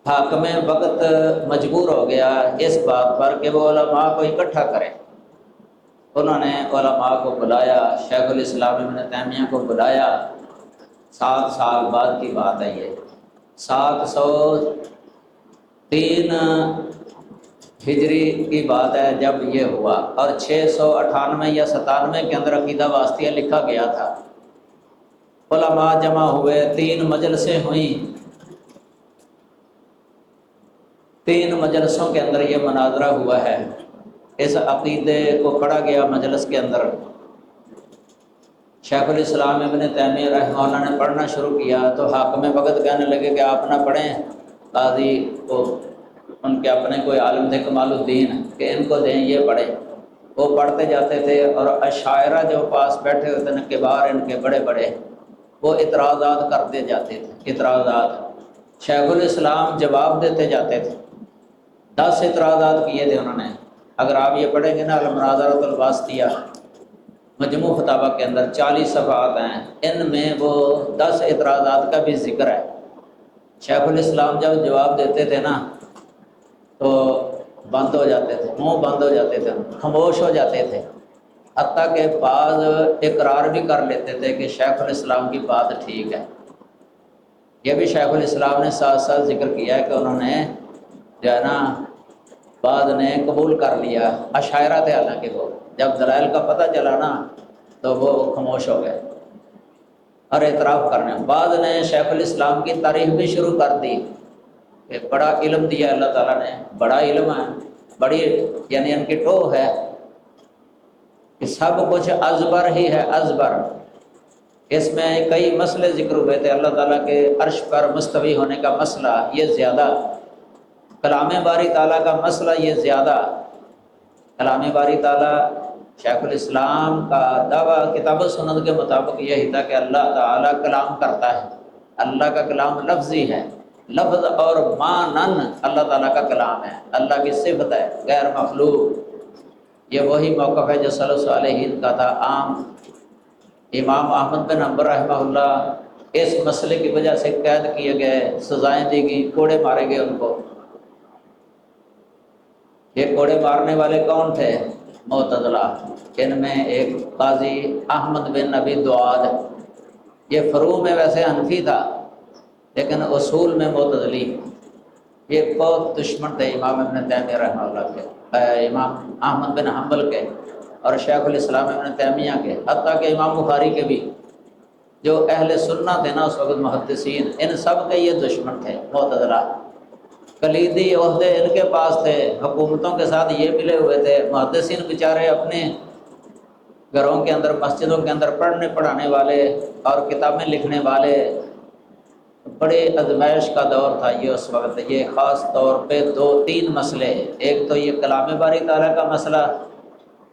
حاکم وقت مجبور ہو گیا اس بات پر کہ وہ علماء کو اکٹھا کرے۔ انہوں نے علماء کو بلایا، شیخ الاسلام ابن تیمیہ کو بلایا، 7 سال بعد کی بات ہے یہ، 703 ہجری کی بات ہے جب یہ ہوا، اور 698 یا 97 کے اندر عقیدہ واسطیہ لکھا گیا تھا۔ علماء جمع ہوئے، 3 مجلسیں ہوئیں، 3 مجلسوں کے اندر یہ مناظرہ ہوا ہے، اس عقیدے کو پڑھا گیا مجلس کے اندر۔ شیخ الاسلام ابن تیمیہ رحمہ اللہ نے پڑھنا شروع کیا تو حاکم وقت کہنے لگے کہ آپ نہ پڑھیں، قاضی کو ان کے اپنے کوئی عالم تھے کمال الدین کہ ان کو دیں یہ پڑھیں۔ وہ پڑھتے جاتے تھے اور اشاعرہ جو پاس بیٹھے ہوتے ہیں کبار ان کے بڑے بڑے، وہ اعتراضات کرتے جاتے تھے، اعتراضات شیخ الاسلام جواب دیتے جاتے تھے۔ 10 اعتراضات کیے تھے انہوں نے، اگر آپ یہ پڑھیں گے نا المناظرۃ الواسطیہ مجموع فتاویٰ کے اندر 40 صفحات ہیں، ان میں وہ 10 اعتراضات کا بھی ذکر ہے۔ شیخ الاسلام جب جواب دیتے تھے نا تو بند ہو جاتے تھے، منہ بند ہو جاتے تھے، خاموش ہو جاتے تھے، حتیٰ کہ بعض اقرار بھی کر لیتے تھے کہ شیخ الاسلام کی بات ٹھیک ہے۔ یہ بھی شیخ الاسلام نے ساتھ ساتھ ذکر کیا ہے کہ انہوں نے جو ہے نا بعض نے قبول کر لیا، اشاعرہ تھے حالانکہ وہ، جب دلائل کا پتہ چلا نا تو وہ خاموش ہو گئے اور اعتراف کرنے۔ بعض نے شیخ الاسلام کی تعریف بھی شروع کر دی کہ بڑا علم دیا اللہ تعالیٰ نے، بڑا علم ہے، بڑی یعنی ان کی ٹوہ ہے کہ سب کچھ ازبر ہی ہے، ازبر۔ اس میں کئی مسئلے ذکر ہوئے تھے، اللہ تعالیٰ کے عرش پر مستوی ہونے کا مسئلہ یہ زیادہ، کلام باری تعالیٰ کا مسئلہ یہ زیادہ۔ کلام باری تعالیٰ شیخ الاسلام کا دعویٰ کتاب و سنت کے مطابق یہی تھا کہ اللہ تعالیٰ کلام کرتا ہے، اللہ کا کلام لفظی ہے، لفظ اور معنن اللہ تعالیٰ کا کلام ہے، اللہ کی صفت ہے، غیر مخلوق۔ یہ وہی موقف ہے جو سلف صالحین کا تھا عام۔ امام احمد بن حنبل رحمہ اللہ اس مسئلے کی وجہ سے قید کیے گئے، سزائیں دی گئی، کوڑے مارے گئے ان کو۔ یہ کوڑے مارنے والے کون تھے؟ معتزلہ۔ ان میں ایک قاضی احمد بن ابی دعاد، یہ فروع میں ویسے حنفی تھا لیکن اصول میں معتزلی، یہ بہت دشمن تھے امام ابن تیمیہ رحمہ اللہ کے، امام احمد بن حنبل کے اور شیخ الاسلام ابن تیمیہ کے، حتیٰ کہ امام بخاری کے بھی، جو اہل سنت تھے نا اس وقت محدثین، ان سب کے یہ دشمن تھے معتزلہ۔ کلیدی عہدے ان کے پاس تھے، حکومتوں کے ساتھ یہ ملے ہوئے تھے، محدثین بیچارے اپنے گھروں کے اندر مسجدوں کے اندر پڑھنے پڑھانے والے اور کتابیں لکھنے والے، بڑے ازمائش کا دور تھا یہ اس وقت۔ یہ خاص طور پہ 2-3 مسئلے، ایک تو یہ کلام باری تعالیٰ کا مسئلہ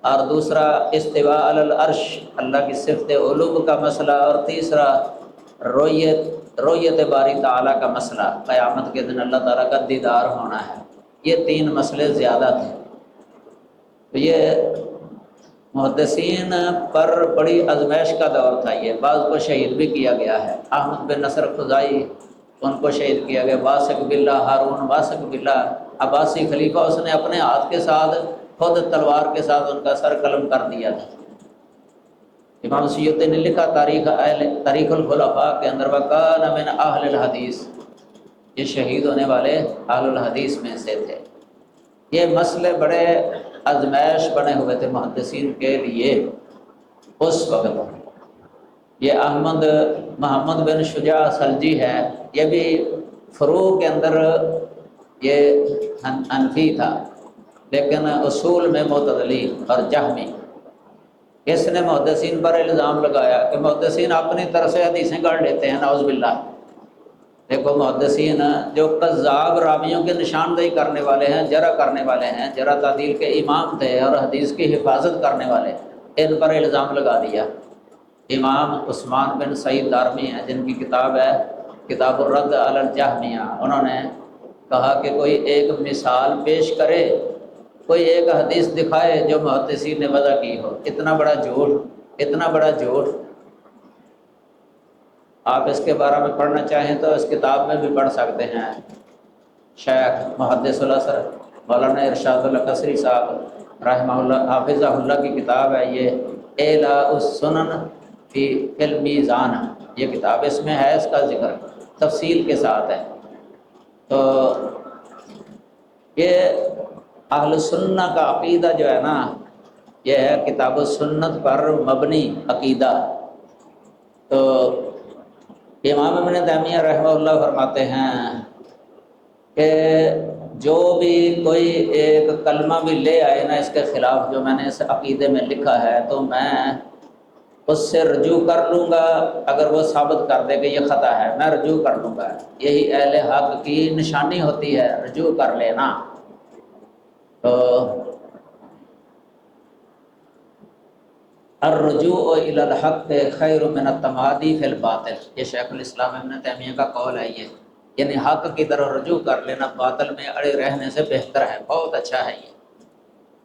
اور دوسرا استواء علی العرش اللہ کی صفت علو کا مسئلہ، اور تیسرا رؤیت باری تعالیٰ کا مسئلہ، قیامت کے دن اللہ تعالیٰ کا دیدار ہونا ہے۔ یہ 3 مسئلے زیادہ تھے۔ تو یہ محدثین پر بڑی ازمائش کا دور تھا یہ، بعض کو شہید بھی کیا گیا ہے۔ احمد بن نصر خزائی ان کو شہید کیا گیا، واسق باللہ، ہارون واسق باللہ عباسی خلیفہ، اس نے اپنے ہاتھ کے ساتھ خود تلوار کے ساتھ ان کا سر قلم کر دیا تھا۔ امام سیوطی نے لکھا تاریخ الخلفاء کے اندر وَكَانَ مِنْ أَهْلِ الْحَدِيثِ، یہ شہید ہونے والے اہل الحدیث میں سے تھے۔ یہ مسئلے بڑے ازمائش بنے ہوئے تھے محدثین کے لیے اس وقت۔ یہ محمد بن شجاع سلجی ہے، یہ بھی فروع کے اندر یہ حنفی تھا لیکن اصول میں معتزلی اور جہمی۔ اس نے محدثین پر الزام لگایا کہ محدثین اپنی طرف سے حدیثیں گڑھ لیتے ہیں، نعوذ باللہ۔ دیکھو محدثین جو کذاب راویوں کے نشاندہی کرنے والے ہیں، جرح کرنے والے ہیں، جرح تعدیل کے امام تھے اور حدیث کی حفاظت کرنے والے، ان پر الزام لگا دیا۔ امام عثمان بن سعید دارمی ہیں جن کی کتاب ہے کتاب الرد علی الجہمیہ، انہوں نے کہا کہ کوئی ایک مثال پیش کرے، کوئی ایک حدیث دکھائے جو محدثین نے وضع کی ہو۔ اتنا بڑا جھوٹ، اتنا بڑا جھوٹ۔ آپ اس کے بارے میں پڑھنا چاہیں تو اس کتاب میں بھی پڑھ سکتے ہیں۔ شیخ محدث العصر مولانا ارشاد اللہ قصری صاحب رحمہ اللہ حافظہ اللہ کی کتاب ہے یہ اعلاء السنن فی المیزان، یہ کتاب، اس میں ہے اس کا ذکر تفصیل کے ساتھ ہے۔ تو یہ اہل سنہ کا عقیدہ جو ہے نا، یہ ہے کتاب و سنت پر مبنی عقیدہ۔ تو امام ابن تیمیہ رحمہ اللہ فرماتے ہیں کہ جو بھی کوئی ایک کلمہ بھی لے آئے نا اس کے خلاف، جو میں نے اس عقیدے میں لکھا ہے، تو میں اس سے رجوع کر لوں گا، اگر وہ ثابت کر دے کہ یہ خطا ہے میں رجوع کر لوں گا۔ یہی اہل حق کی نشانی ہوتی ہے، رجوع کر لینا۔ تو الرجوع الی الحق خیر من التمادی فی الباطل، یہ شیخ الاسلام ابن تیمیہ کا قول ہے یہ، یعنی حق کی طرف رجوع کر لینا باطل میں اڑے رہنے سے بہتر ہے، بہت اچھا ہے۔ یہ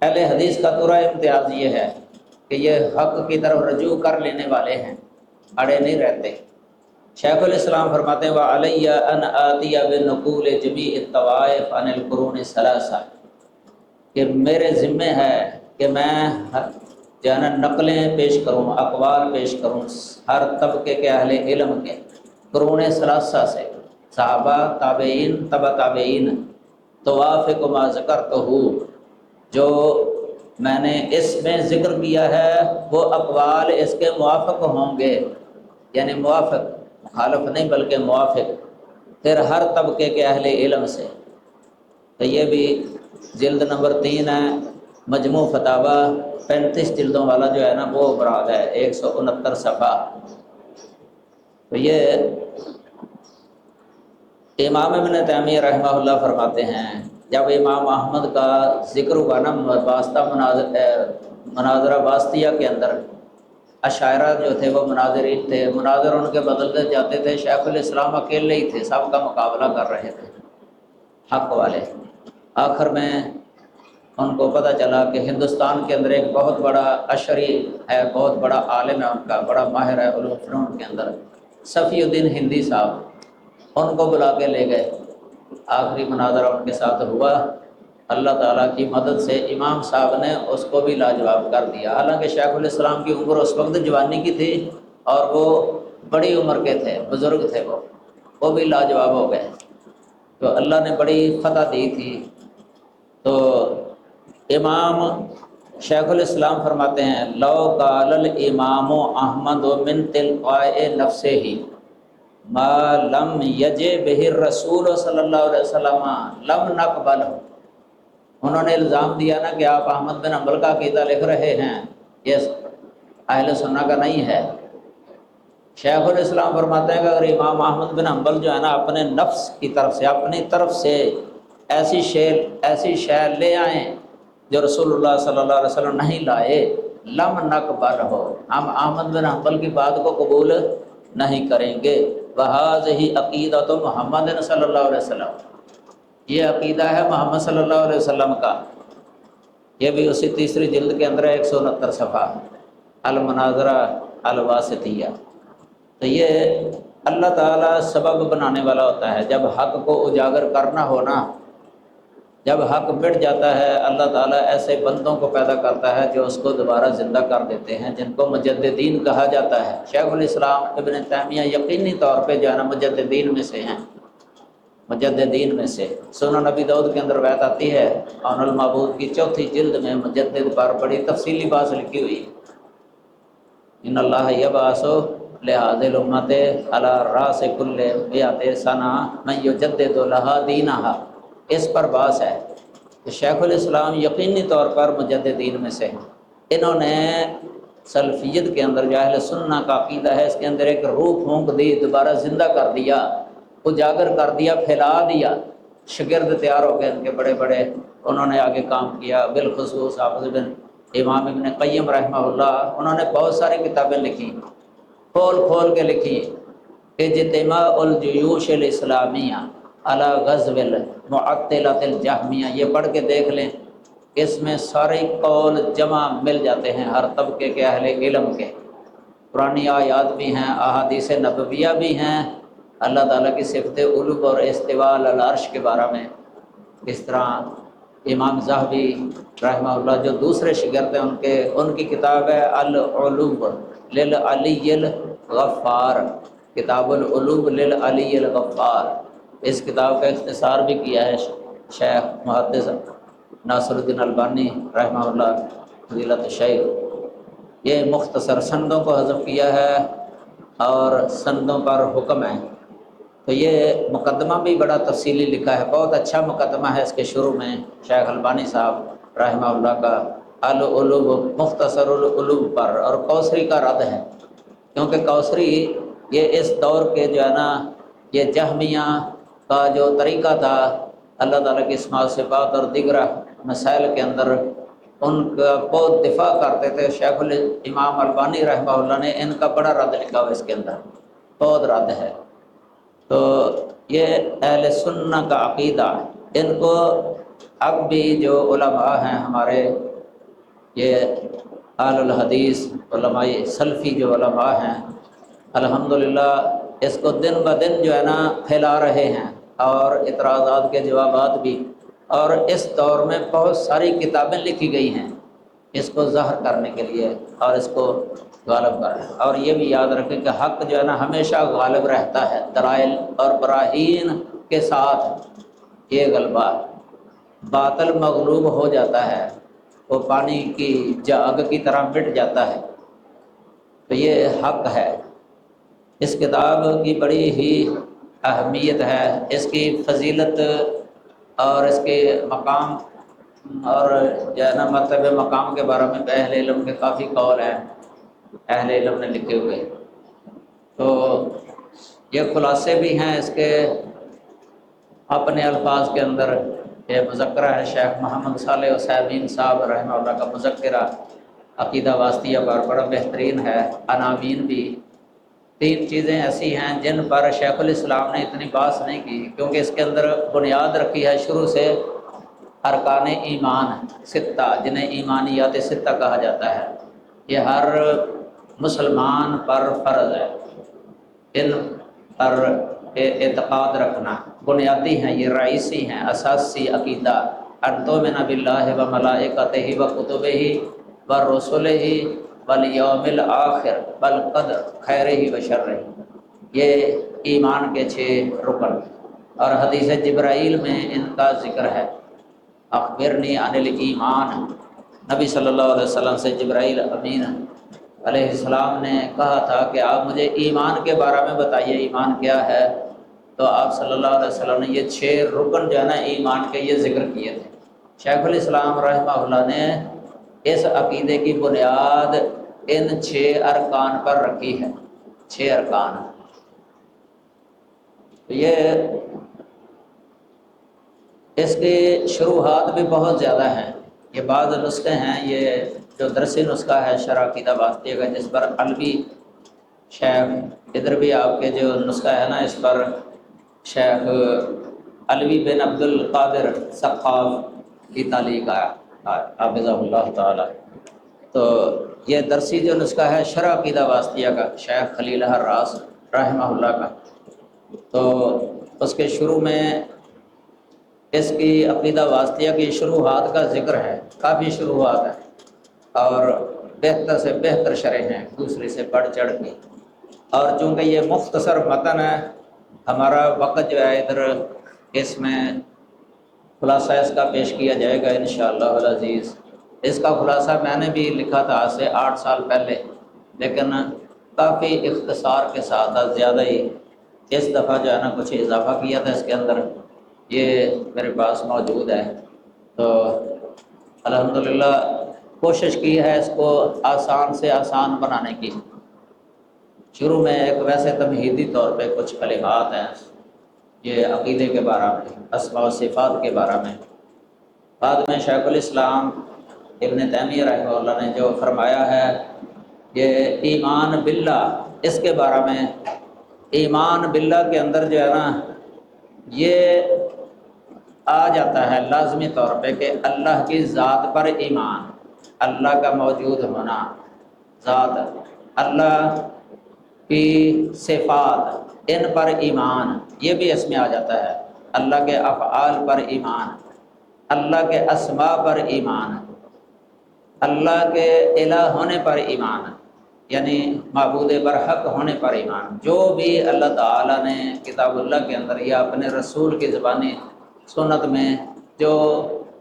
اہل حدیث کا پورا امتیاز یہ ہے کہ یہ حق کی طرف رجوع کر لینے والے ہیں، اڑے نہیں رہتے۔ شیخ الاسلام فرماتے ہیں وَعَلَيَّ أَنْ آتِيَ بِنُقُولِ جَمِيعِ الطَّوَائِفِ عَنِ الْقُرُونِ الثَّلَاثَةِ، کہ میرے ذمے ہے کہ میں جو ہے نا نقلیں پیش کروں، اقوال پیش کروں ہر طبقے کے اہل علم کے، قرون ثلاثہ سے، صحابہ، تابعین، تبع تابعین، توافق ما ذکرتہ، جو میں نے اس میں ذکر کیا ہے وہ اقوال اس کے موافق ہوں گے، یعنی موافق، مخالف نہیں بلکہ موافق، پھر ہر طبقے کے اہل علم سے۔ تو یہ بھی جلد نمبر 3 ہے، مجموع فتاوی 35 جلدوں والا جو ہے نا وہ مراد ہے، 169 صفحہ۔ تو یہ امام ابن تیمیہ رحمہ اللہ فرماتے ہیں جب امام احمد کا ذکر ہوا نا واسطہ مناظرہ واسطیہ کے اندر، اشاعرہ جو تھے وہ مناظرین تھے، مناظر ان کے بدلتے جاتے تھے، شیخ الاسلام اکیلے ہی تھے، سب کا مقابلہ کر رہے تھے حق والے۔ آخر میں ان کو پتہ چلا کہ ہندوستان کے اندر ایک بہت بڑا اشری ہے، بہت بڑا عالم ہے، ان کا بڑا ماہر ہے علوم فنون کے اندر، صفی الدین ہندی صاحب، ان کو بلا کے لے گئے۔ آخری مناظرہ ان کے ساتھ ہوا، اللہ تعالیٰ کی مدد سے امام صاحب نے اس کو بھی لاجواب کر دیا، حالانکہ شیخ الاسلام کی عمر اس وقت جوانی کی تھی اور وہ بڑی عمر کے تھے، بزرگ تھے، وہ بھی لاجواب ہو گئے۔ تو اللہ نے بڑی فتح دی تھی۔ تو امام شیخ الاسلام فرماتے ہیں لو قال الامام احمد من تلقاء نفسه ما لم یجے بہ الرسول صلی اللہ علیہ وسلم لم نقبل۔ انہوں نے الزام دیا نا کہ آپ احمد بن حنبل کا عقیدہ لکھ رہے ہیں، یہ اہل سنہ کا نہیں ہے۔ شیخ الاسلام فرماتے ہیں کہ اگر امام احمد بن حنبل جو ہے نا اپنے نفس کی طرف سے، اپنی طرف سے ایسی شے لے آئیں جو رسول اللہ صلی اللہ علیہ وسلم نہیں لائے، لم نقبل ہو، ہم احمد بن حنبل کی بات کو قبول نہیں کریں گے۔ وَهَذِهِ عقیدۃ محمد صلی اللہ علیہ وسلم، یہ عقیدہ ہے محمد صلی اللہ علیہ وسلم کا۔ یہ بھی اسی تیسری جلد کے اندر 169 صفحہ، المناظرہ الواسطیہ۔ تو یہ اللہ تعالیٰ سبب بنانے والا ہوتا ہے، جب حق کو اجاگر کرنا ہونا، جب حق مٹ جاتا ہے اللہ تعالیٰ ایسے بندوں کو پیدا کرتا ہے جو اس کو دوبارہ زندہ کر دیتے ہیں، جن کو مجددین کہا جاتا ہے۔ شیخ الاسلام ابن تیمیہ یقینی طور پہ جو ہے نا مجددین میں سے ہیں، مجددین میں سے۔ سنن نبی داؤد کے اندر روایت آتی ہے، عون المعبود کی 4 جلد میں مجدد پر بڑی تفصیلی بات لکھی ہوئی، ان اللہ یبعث لہذه الامت علی راس کل 100 سنہ من یجدد لہا دینہا، اس پر باس ہے کہ شیخ الاسلام یقینی طور پر مجددین میں سے ہیں۔ انہوں نے سلفیت کے اندر جو اہل سنہ کا عقیدہ ہے اس کے اندر ایک روح پھونک دی، دوبارہ زندہ کر دیا، اجاگر کر دیا، پھیلا دیا۔ شاگرد تیار ہو گئے ان کے بڑے بڑے، انہوں نے آگے کام کیا، بالخصوص حافظ بن امام ابن قیم رحمہ اللہ، انہوں نے بہت ساری کتابیں لکھی، کھول کے لکھی۔ اجتماع الجیوش الاسلامیہ علی غزو المعطلۃ الجہمیہ، یہ پڑھ کے دیکھ لیں، اس میں سارے قول جمع مل جاتے ہیں ہر طبقے کے اہل علم کے، پرانی آیات بھی ہیں، احادیث نبویہ بھی ہیں، اللہ تعالیٰ کی صفت علو اور استواء علی العرش کے بارے میں۔ اس طرح امام ذہبی رحمہ اللہ جو دوسرے شاگرد ہیں ان کی کتاب ہے العلو للعلی الغفار، کتاب العلو للعلی الغفار، اس کتاب کا اختصار بھی کیا ہے شیخ محدث ناصر الدین البانی رحمہ اللہ فضیلت الشیخ۔ یہ مختصر سندوں کو حذف کیا ہے اور سندوں پر حکم ہے۔ تو یہ مقدمہ بھی بڑا تفصیلی لکھا ہے، بہت اچھا مقدمہ ہے اس کے شروع میں شیخ البانی صاحب رحمہ اللہ کا، العلوب مختصر العلوب پر، اور کوثری کا رد ہے، کیونکہ کوثری یہ اس دور کے جو ہے نا یہ جہمیہ کا جو طریقہ تھا اللہ تعالیٰ کی اسماء و صفات اور دیگر مسائل کے اندر ان کا بہت دفاع کرتے تھے۔ شیخ الامام البانی رحمہ اللہ نے ان کا بڑا رد لکھا ہوا اس کے اندر، بہت رد ہے۔ تو یہ اہل سنہ کا عقیدہ، ان کو اب بھی جو علماء ہیں ہمارے، یہ اہل الحدیث علماء سلفی جو علماء ہیں الحمدللہ اس کو دن بدن جو ہے نا پھیلا رہے ہیں، اور اعتراضات کے جوابات بھی، اور اس دور میں بہت ساری کتابیں لکھی گئی ہیں اس کو ظاہر کرنے کے لیے اور اس کو غالب کرنے۔ اور یہ بھی یاد رکھیں کہ حق جو ہے نا ہمیشہ غالب رہتا ہے، دلائل اور براہین کے ساتھ یہ غلبہ، باطل مغلوب ہو جاتا ہے، وہ پانی کی جاگ کی طرح مٹ جاتا ہے۔ تو یہ حق ہے۔ اس کتاب کی بڑی ہی اہمیت ہے، اس کی فضیلت اور اس کے مقام اور جو ہے نا مرتبہ مقام کے بارے میں اہل علم کے کافی قول ہیں، اہل علم نے لکھے ہوئے۔ تو یہ خلاصے بھی ہیں اس کے اپنے الفاظ کے اندر۔ یہ مذکرہ ہے شیخ محمد صالح عثیمین صاحب رحمہ اللہ کا مذکرہ عقیدہ واسطیہ پر، بڑا بہترین ہے۔ عناوین بھی، تین چیزیں ایسی ہیں جن پر شیخ الاسلام نے اتنی بحث نہیں کی، کیونکہ اس کے اندر بنیاد رکھی ہے شروع سے ارکان ایمان ستہ، جنہیں ایمانیات ستہ کہا جاتا ہے۔ یہ ہر مسلمان پر فرض ہے، ان پر اعتقاد رکھنا، بنیادی ہیں، یہ رئیسی ہیں، اساسی عقیدہ۔ ان تؤمن باللہ و ملائکتہ و کتبہ و رسلہ والیوم الآخر والقدر خیرہ و شرہ، یہ ایمان کے 6 رکن، اور حدیث جبرائیل میں ان کا ذکر ہے۔ اخبرنی عن الایمان، نبی صلی اللہ علیہ وسلم سے جبرائیل امین علیہ السلام نے کہا تھا کہ آپ مجھے ایمان کے بارے میں بتائیے، ایمان کیا ہے؟ تو آپ صلی اللہ علیہ وسلم نے یہ 6 رکن جو ہے نا ایمان کے یہ ذکر کیے تھے۔ شیخ الاسلام رحمہ اللہ نے اس عقیدے کی بنیاد ان 6 ارکان پر رکھی ہے، 6 ارکان۔ یہ اس کی شروحات بھی بہت زیادہ ہیں، یہ بعض نسخے ہیں، یہ جو درسی نسخہ ہے شرح عقیدہ واسطیہ کا جس پر علوی شیخ، ادھر بھی آپ کے جو نسخہ ہے نا اس پر شیخ علوی بن عبد القادر سقاف کی تعلیق حافظہ اللہ تعالی۔ تو یہ درسی جو نسخہ ہے شرح عقیدہ واسطیہ کا شیخ خلیل حراس رحمہ اللہ کا، تو اس کے شروع میں اس کی عقیدہ واسطیہ کی شروحات کا ذکر ہے، کافی شروحات ہیں اور بہتر سے بہتر شرح ہیں، دوسری سے بڑھ چڑھ کے۔ اور چونکہ یہ مختصر متن ہے، ہمارا وقت جو ہے ادھر اس میں خلاصہ اس کا پیش کیا جائے گا انشاءاللہ العزیز۔ اس کا خلاصہ میں نے بھی لکھا تھا آج سے 8 سال پہلے، لیکن کافی اختصار کے ساتھ زیادہ ہی اس دفعہ جو ہے نا کچھ اضافہ کیا تھا اس کے اندر، یہ میرے پاس موجود ہے۔ تو الحمدللہ کوشش کی ہے اس کو آسان سے آسان بنانے کی۔ شروع میں ایک ویسے تمہیدی طور پہ کچھ کلمات ہیں یہ عقیدے کے بارے میں، اسماء و صفات کے بارے میں۔ بعد میں شیخ الاسلام ابن تیمیہ رحمہ اللہ نے جو فرمایا ہے یہ ایمان باللہ، اس کے بارے میں ایمان باللہ کے اندر جو ہے نا یہ آ جاتا ہے لازمی طور پہ کہ اللہ کی ذات پر ایمان، اللہ کا موجود ہونا، ذات اللہ کی صفات ان پر ایمان، یہ بھی اس میں آ جاتا ہے۔ اللہ کے افعال پر ایمان، اللہ کے اسماء پر ایمان، اللہ کے الہ ہونے پر ایمان، یعنی معبود برحق ہونے پر ایمان۔ جو بھی اللہ تعالیٰ نے کتاب اللہ کے اندر یا اپنے رسول کی زبانی سنت میں جو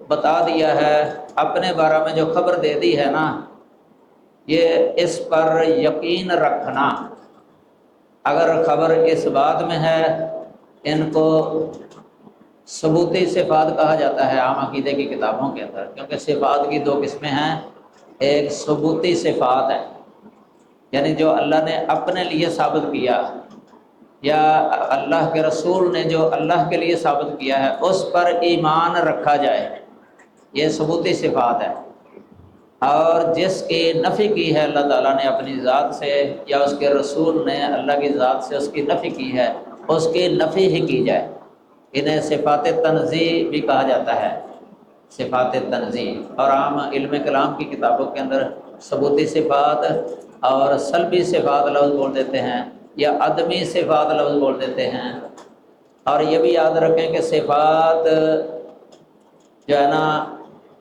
بتا دیا ہے، اپنے بارے میں جو خبر دے دی ہے نا، یہ اس پر یقین رکھنا۔ اگر خبر اس بات میں ہے ان کو ثبوتی صفات کہا جاتا ہے عام عقیدے کی کتابوں کے اندر، کیونکہ صفات کی دو قسمیں ہیں، ایک ثبوتی صفات ہے یعنی جو اللہ نے اپنے لیے ثابت کیا یا اللہ کے رسول نے جو اللہ کے لیے ثابت کیا ہے اس پر ایمان رکھا جائے، یہ ثبوتی صفات ہے۔ اور جس کی نفی کی ہے اللہ تعالیٰ نے اپنی ذات سے یا اس کے رسول نے اللہ کی ذات سے اس کی نفی کی ہے، اس کی نفی ہی کی جائے، انہیں صفات تنزیہ بھی کہا جاتا ہے، صفات تنزیہ۔ اور عام علم کلام کی کتابوں کے اندر ثبوتی صفات اور سلبی صفات لفظ بول دیتے ہیں یا عدمی صفات لفظ بول دیتے ہیں۔ اور یہ بھی یاد رکھیں کہ صفات جو ہے نا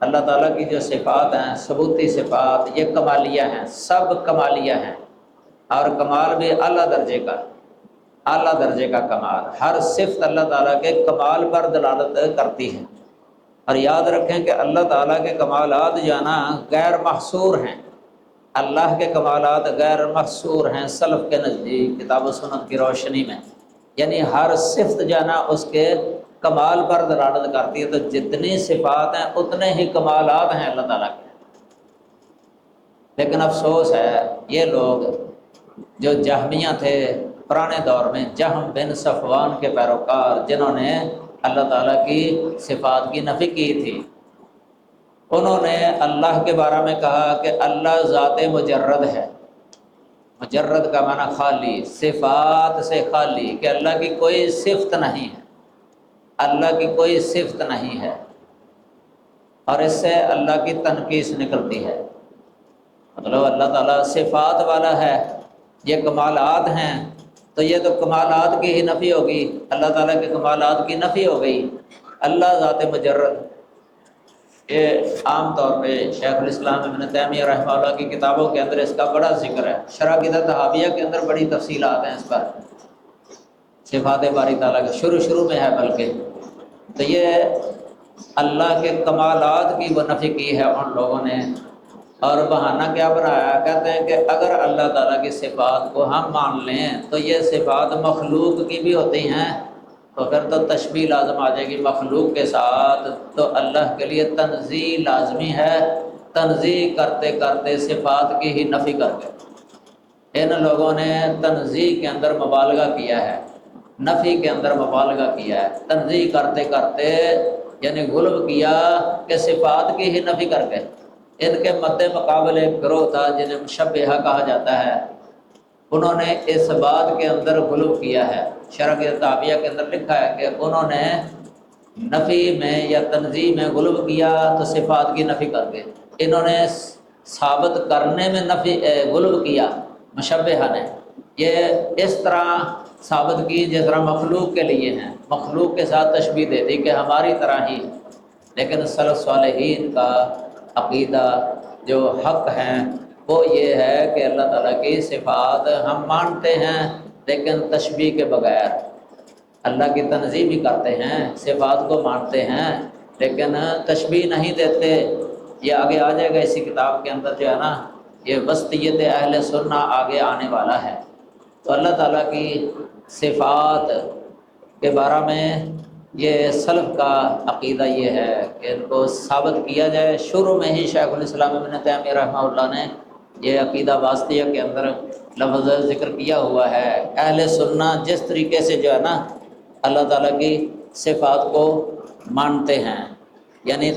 اللہ تعالیٰ کی جو صفات ہیں ثبوتی صفات یہ کمالیہ ہیں، سب کمالیہ ہیں، اور کمال بھی اعلیٰ درجے کا، اعلیٰ درجے کا کمال، ہر صفت اللہ تعالیٰ کے کمال پر دلالت کرتی ہے۔ اور یاد رکھیں کہ اللہ تعالیٰ کے کمالات جو ہے نا غیر محصور ہیں، اللہ کے کمالات غیر محصور ہیں سلف کے نزدیک کتاب و سنت کی روشنی میں، یعنی ہر صفت جو ہے نا اس کے کمال پر دلالت کرتی ہے، تو جتنی صفات ہیں اتنے ہی کمالات ہیں اللہ تعالیٰ کے۔ لیکن افسوس ہے یہ لوگ جو جہمیہ تھے پرانے دور میں، جہم بن صفوان کے پیروکار، جنہوں نے اللہ تعالیٰ کی صفات کی نفی کی تھی، انہوں نے اللہ کے بارے میں کہا کہ اللہ ذات مجرد ہے، مجرد کا معنی خالی، صفات سے خالی، کہ اللہ کی کوئی صفت نہیں ہے، اللہ کی کوئی صفت نہیں ہے، اور اس سے اللہ کی تنقیص نکلتی ہے۔ مطلب اللہ تعالیٰ صفات والا ہے، یہ کمالات ہیں، تو یہ تو کمالات کی ہی نفی ہوگی، اللہ تعالیٰ کے کمالات کی نفی ہو گئی۔ اللہ ذات مجرد، یہ عام طور پہ شیخ الاسلام ابن تیمیہ رحمہ اللہ کی کتابوں کے اندر اس کا بڑا ذکر ہے، شرح عقیدہ طحاویہ کے اندر بڑی تفصیلات ہیں اس پر، صفات باری تعالیٰ کے شروع میں ہے بلکہ۔ تو یہ اللہ کے کمالات کی وہ نفی کی ہے ان لوگوں نے، اور بہانہ کیا بنایا، کہتے ہیں کہ اگر اللہ تعالیٰ کی صفات کو ہم مان لیں تو یہ صفات مخلوق کی بھی ہوتی ہیں، تو پھر تو تشبیہ لازم آ جائے گی مخلوق کے ساتھ، تو اللہ کے لیے تنزیہ لازمی ہے، تنزیہ کرتے کرتے صفات کی ہی نفی کر کے۔ ان لوگوں نے تنزیہ کے اندر مبالغہ کیا ہے، نفی کے اندر مبالغہ کیا ہے، تنزیہ کرتے کرتے یعنی غلب کیا کہ صفات کی ہی نفی کر کے۔ ان کے مد مقابل ایک گروہ تھا جنہیں مشبہہ کہا جاتا ہے، انہوں نے اس بات کے اندر غلب کیا ہے، شرح طحاویہ کے اندر لکھا ہے کہ انہوں نے نفی میں یا تنزیہ میں غلب کیا تو صفات کی نفی کر کے، انہوں نے ثابت کرنے میں نفی غلب کیا مشبہہ نے، یہ اس طرح ثابت کی جس طرح مخلوق کے لیے ہیں، مخلوق کے ساتھ تشبیہ دے دی کہ ہماری طرح ہی۔ لیکن سلف صالحین کا عقیدہ جو حق ہیں وہ یہ ہے کہ اللہ تعالیٰ کی صفات ہم مانتے ہیں لیکن تشبیہ کے بغیر، اللہ کی تنزیہ بھی کرتے ہیں، صفات کو مانتے ہیں لیکن تشبیہ نہیں دیتے۔ یہ آگے آ جائے گا اسی کتاب کے اندر جو ہے نا، یہ وسطیت اہل سنہ آگے آنے والا ہے۔ تو اللہ تعالیٰ کی صفات کے بارے میں یہ سلف کا عقیدہ یہ ہے کہ ان کو ثابت کیا جائے۔ شروع میں ہی شیخ الاسلام ابن تیمیہ رحمہ اللہ نے یہ عقیدہ واسطیہ کے اندر لفظ ذکر کیا ہوا ہے۔ اہل سنہ جس طریقے سے جو ہے نا اللہ تعالیٰ کی صفات کو مانتے ہیں، یعنی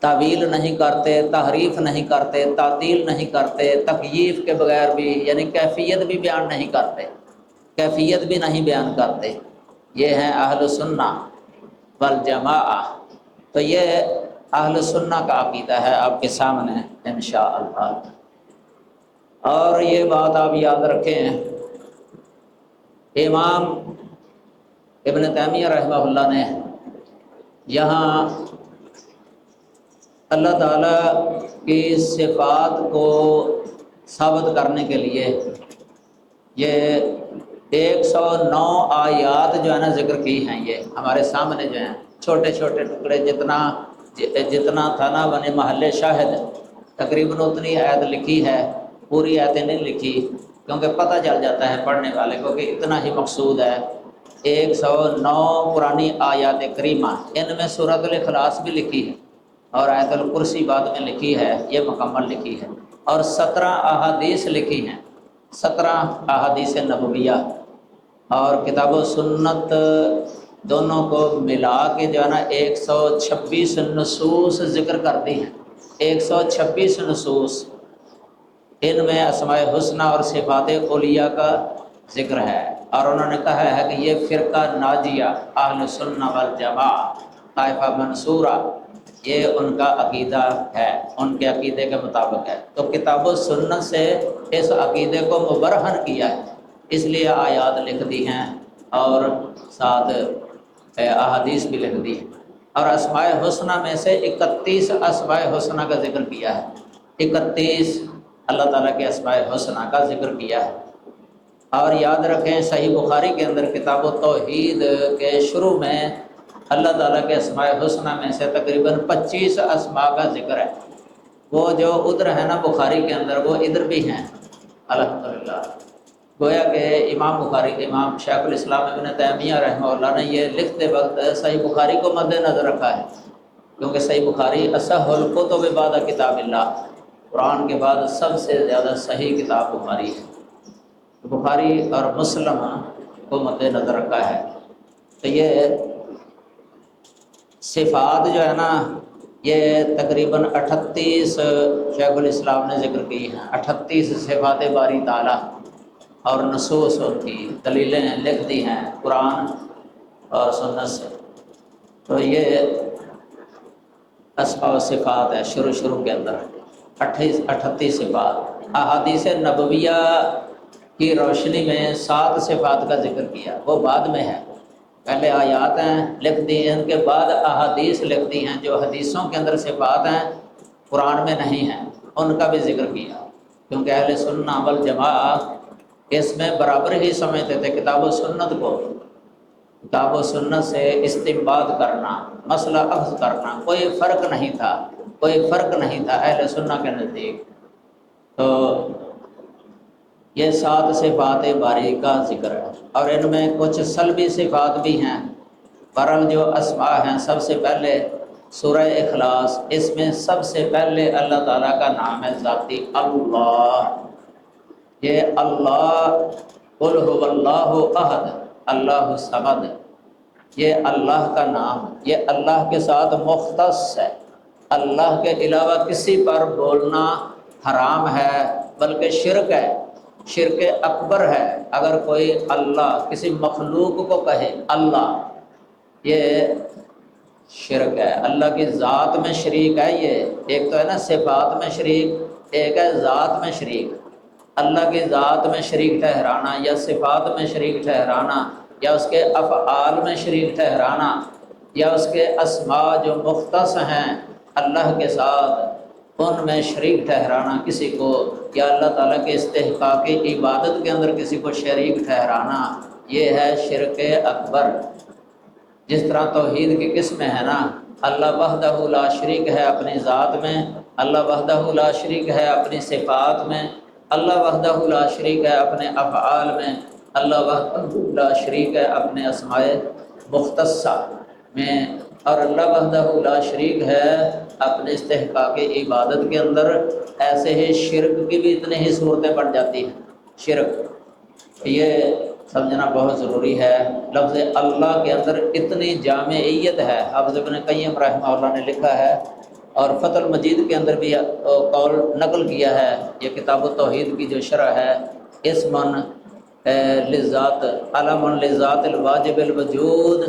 تعویل نہیں کرتے، تحریف نہیں کرتے، تعطیل نہیں کرتے، تکییف کے بغیر بھی، یعنی کیفیت بھی بیان نہیں کرتے، کیفیت بھی نہیں بیان کرتے، یہ ہیں اہل سنہ والجماعہ۔ تو یہ اہل سنہ کا عقیدہ ہے آپ کے سامنے انشاءاللہ۔ اور یہ بات آپ یاد رکھیں، امام ابن تیمیہ رحمہ اللہ نے یہاں اللہ تعالیٰ کی صفات کو ثابت کرنے کے لیے یہ 109 آیات جو ہے نا ذکر کی ہیں، یہ ہمارے سامنے جو ہیں چھوٹے چھوٹے ٹکڑے، جتنا تھا نا بنے محل شاہد، تقریباً اتنی آیت لکھی ہے، پوری آیتیں نہیں لکھی کیونکہ پتہ چل جاتا ہے پڑھنے والے کو کہ اتنا ہی مقصود ہے، 109 پرانی آیات کریمہ، ان میں سورۃ الاخلاص بھی لکھی ہے اور آیت الکرسی بعد میں لکھی ہے، یہ مکمل لکھی ہے، اور 17 احادیث لکھی ہیں، 17 احادیث نبویہ، اور کتاب و سنت دونوں کو ملا کے جو ہے نا 126 نصوص ذکر کرتی ہیں، 126 نصوص، ان میں اسماء حسنہ اور صفات اولیاء کا ذکر ہے، اور انہوں نے کہا ہے کہ یہ فرقہ ناجیہ اہل سنہ والجماعہ طائفہ منصورہ، یہ ان کا عقیدہ ہے، ان کے عقیدے کے مطابق ہے۔ تو کتاب و سنت سے اس عقیدے کو مبرہن کیا ہے، اس لیے آیات لکھ دی ہیں اور ساتھ احادیث بھی لکھ دی ہیں، اور اسماء حسنہ میں سے 31 اسماء حسنہ کا ذکر کیا ہے، 31 اللہ تعالیٰ کے اسماء حسنہ کا ذکر کیا ہے۔ اور یاد رکھیں صحیح بخاری کے اندر کتاب و توحید کے شروع میں اللہ تعالیٰ کے اسماء حسنہ میں سے تقریباً 25 اسماء کا ذکر ہے، وہ جو ادھر ہے نا بخاری کے اندر وہ ادھر بھی ہیں الحمدللہ۔ گویا کہ امام بخاری، امام شیخ الاسلام ابن تیمیہ رحمہ اللہ نے یہ لکھتے وقت صحیح بخاری کو مد نظر رکھا ہے، کیونکہ صحیح بخاری اصح الکتب بعد کتاب اللہ، قرآن کے بعد سب سے زیادہ صحیح کتاب بخاری ہے، بخاری اور مسلم کو مد نظر رکھا ہے۔ تو یہ صفات جو ہے نا یہ تقریباً 38 شیخ الاسلام نے ذکر کی ہیں، 38 صفات باری تعالیٰ، اور نصوص ان کی دلیلیں لکھ دی ہیں قرآن اور سنت سے۔ تو یہ اسماء و صفات ہے، شروع کے اندر 38 صفات۔ احادیث نبویہ کی روشنی میں 7 صفات کا ذکر کیا، وہ بعد میں ہے، پہلے آیات ہیں لکھ دی، ان کے بعد احادیث لکھ دی ہیں، جو حدیثوں کے اندر صفات ہیں قرآن میں نہیں ہیں، ان کا بھی ذکر کیا، کیونکہ اہل سنہ والجماعہ اس میں برابر ہی سمجھتے تھے کتاب و سنت کو، کتاب و سنت سے استنباط کرنا، مسئلہ اخذ کرنا، کوئی فرق نہیں تھا اہل سنہ کے نزدیک۔ تو یہ 7 صفات باری کا ذکر ہے، اور ان میں کچھ سلبی صفات بھی ہیں، بہرحال جو اسماء ہیں سب سے پہلے سورہ اخلاص، اس میں سب سے پہلے اللہ تعالیٰ کا نام ہے ذاتی اللہ، یہ اللہ، قل هو اللہ احد اللہ الصمد، یہ اللہ کا نام، یہ اللہ کے ساتھ مختص ہے، اللہ کے علاوہ کسی پر بولنا حرام ہے، بلکہ شرک ہے، شرک اکبر ہے اگر کوئی اللہ کسی مخلوق کو کہے اللہ، یہ شرک ہے، اللہ کی ذات میں شریک ہے، یہ ایک تو ہے نا صفات میں شریک، ایک ہے ذات میں شریک، اللہ کی ذات میں شریک ٹھہرانا یا صفات میں شریک ٹھہرانا یا اس کے افعال میں شریک ٹھہرانا یا اس کے اسماء جو مختص ہیں اللہ کے ساتھ ان میں شریک ٹھہرانا کسی کو، یا اللہ تعالیٰ کے استحقاق عبادت کے اندر کسی کو شریک ٹھہرانا، یہ ہے شرک اکبر۔ جس طرح توحید کی قسمیں ہیں نا، اللہ وحدہ لا شریک ہے اپنی ذات میں، اللہ وحدہ لا شریک ہے اپنی صفات میں، اللہ وحدہ لا شریک ہے اپنے افعال میں، اللہ وحدہ لا شریک ہے اپنے اسماء مختصہ میں، اور اللہ وحدہ لا شریک ہے اپنے استحقاق عبادت کے اندر۔ ایسے ہی شرک کی بھی اتنی ہی صورتیں بڑھ جاتی ہیں، شرک یہ سمجھنا بہت ضروری ہے۔ لفظ اللہ کے اندر اتنی جامعیت ہے، حافظ ابن قیم رحمہ اللہ نے لکھا ہے، اور فتح المجید کے اندر بھی قول نقل کیا ہے، یہ کتاب التوحید کی جو شرح ہے، اسم للذات، علم للذات الواجب الوجود،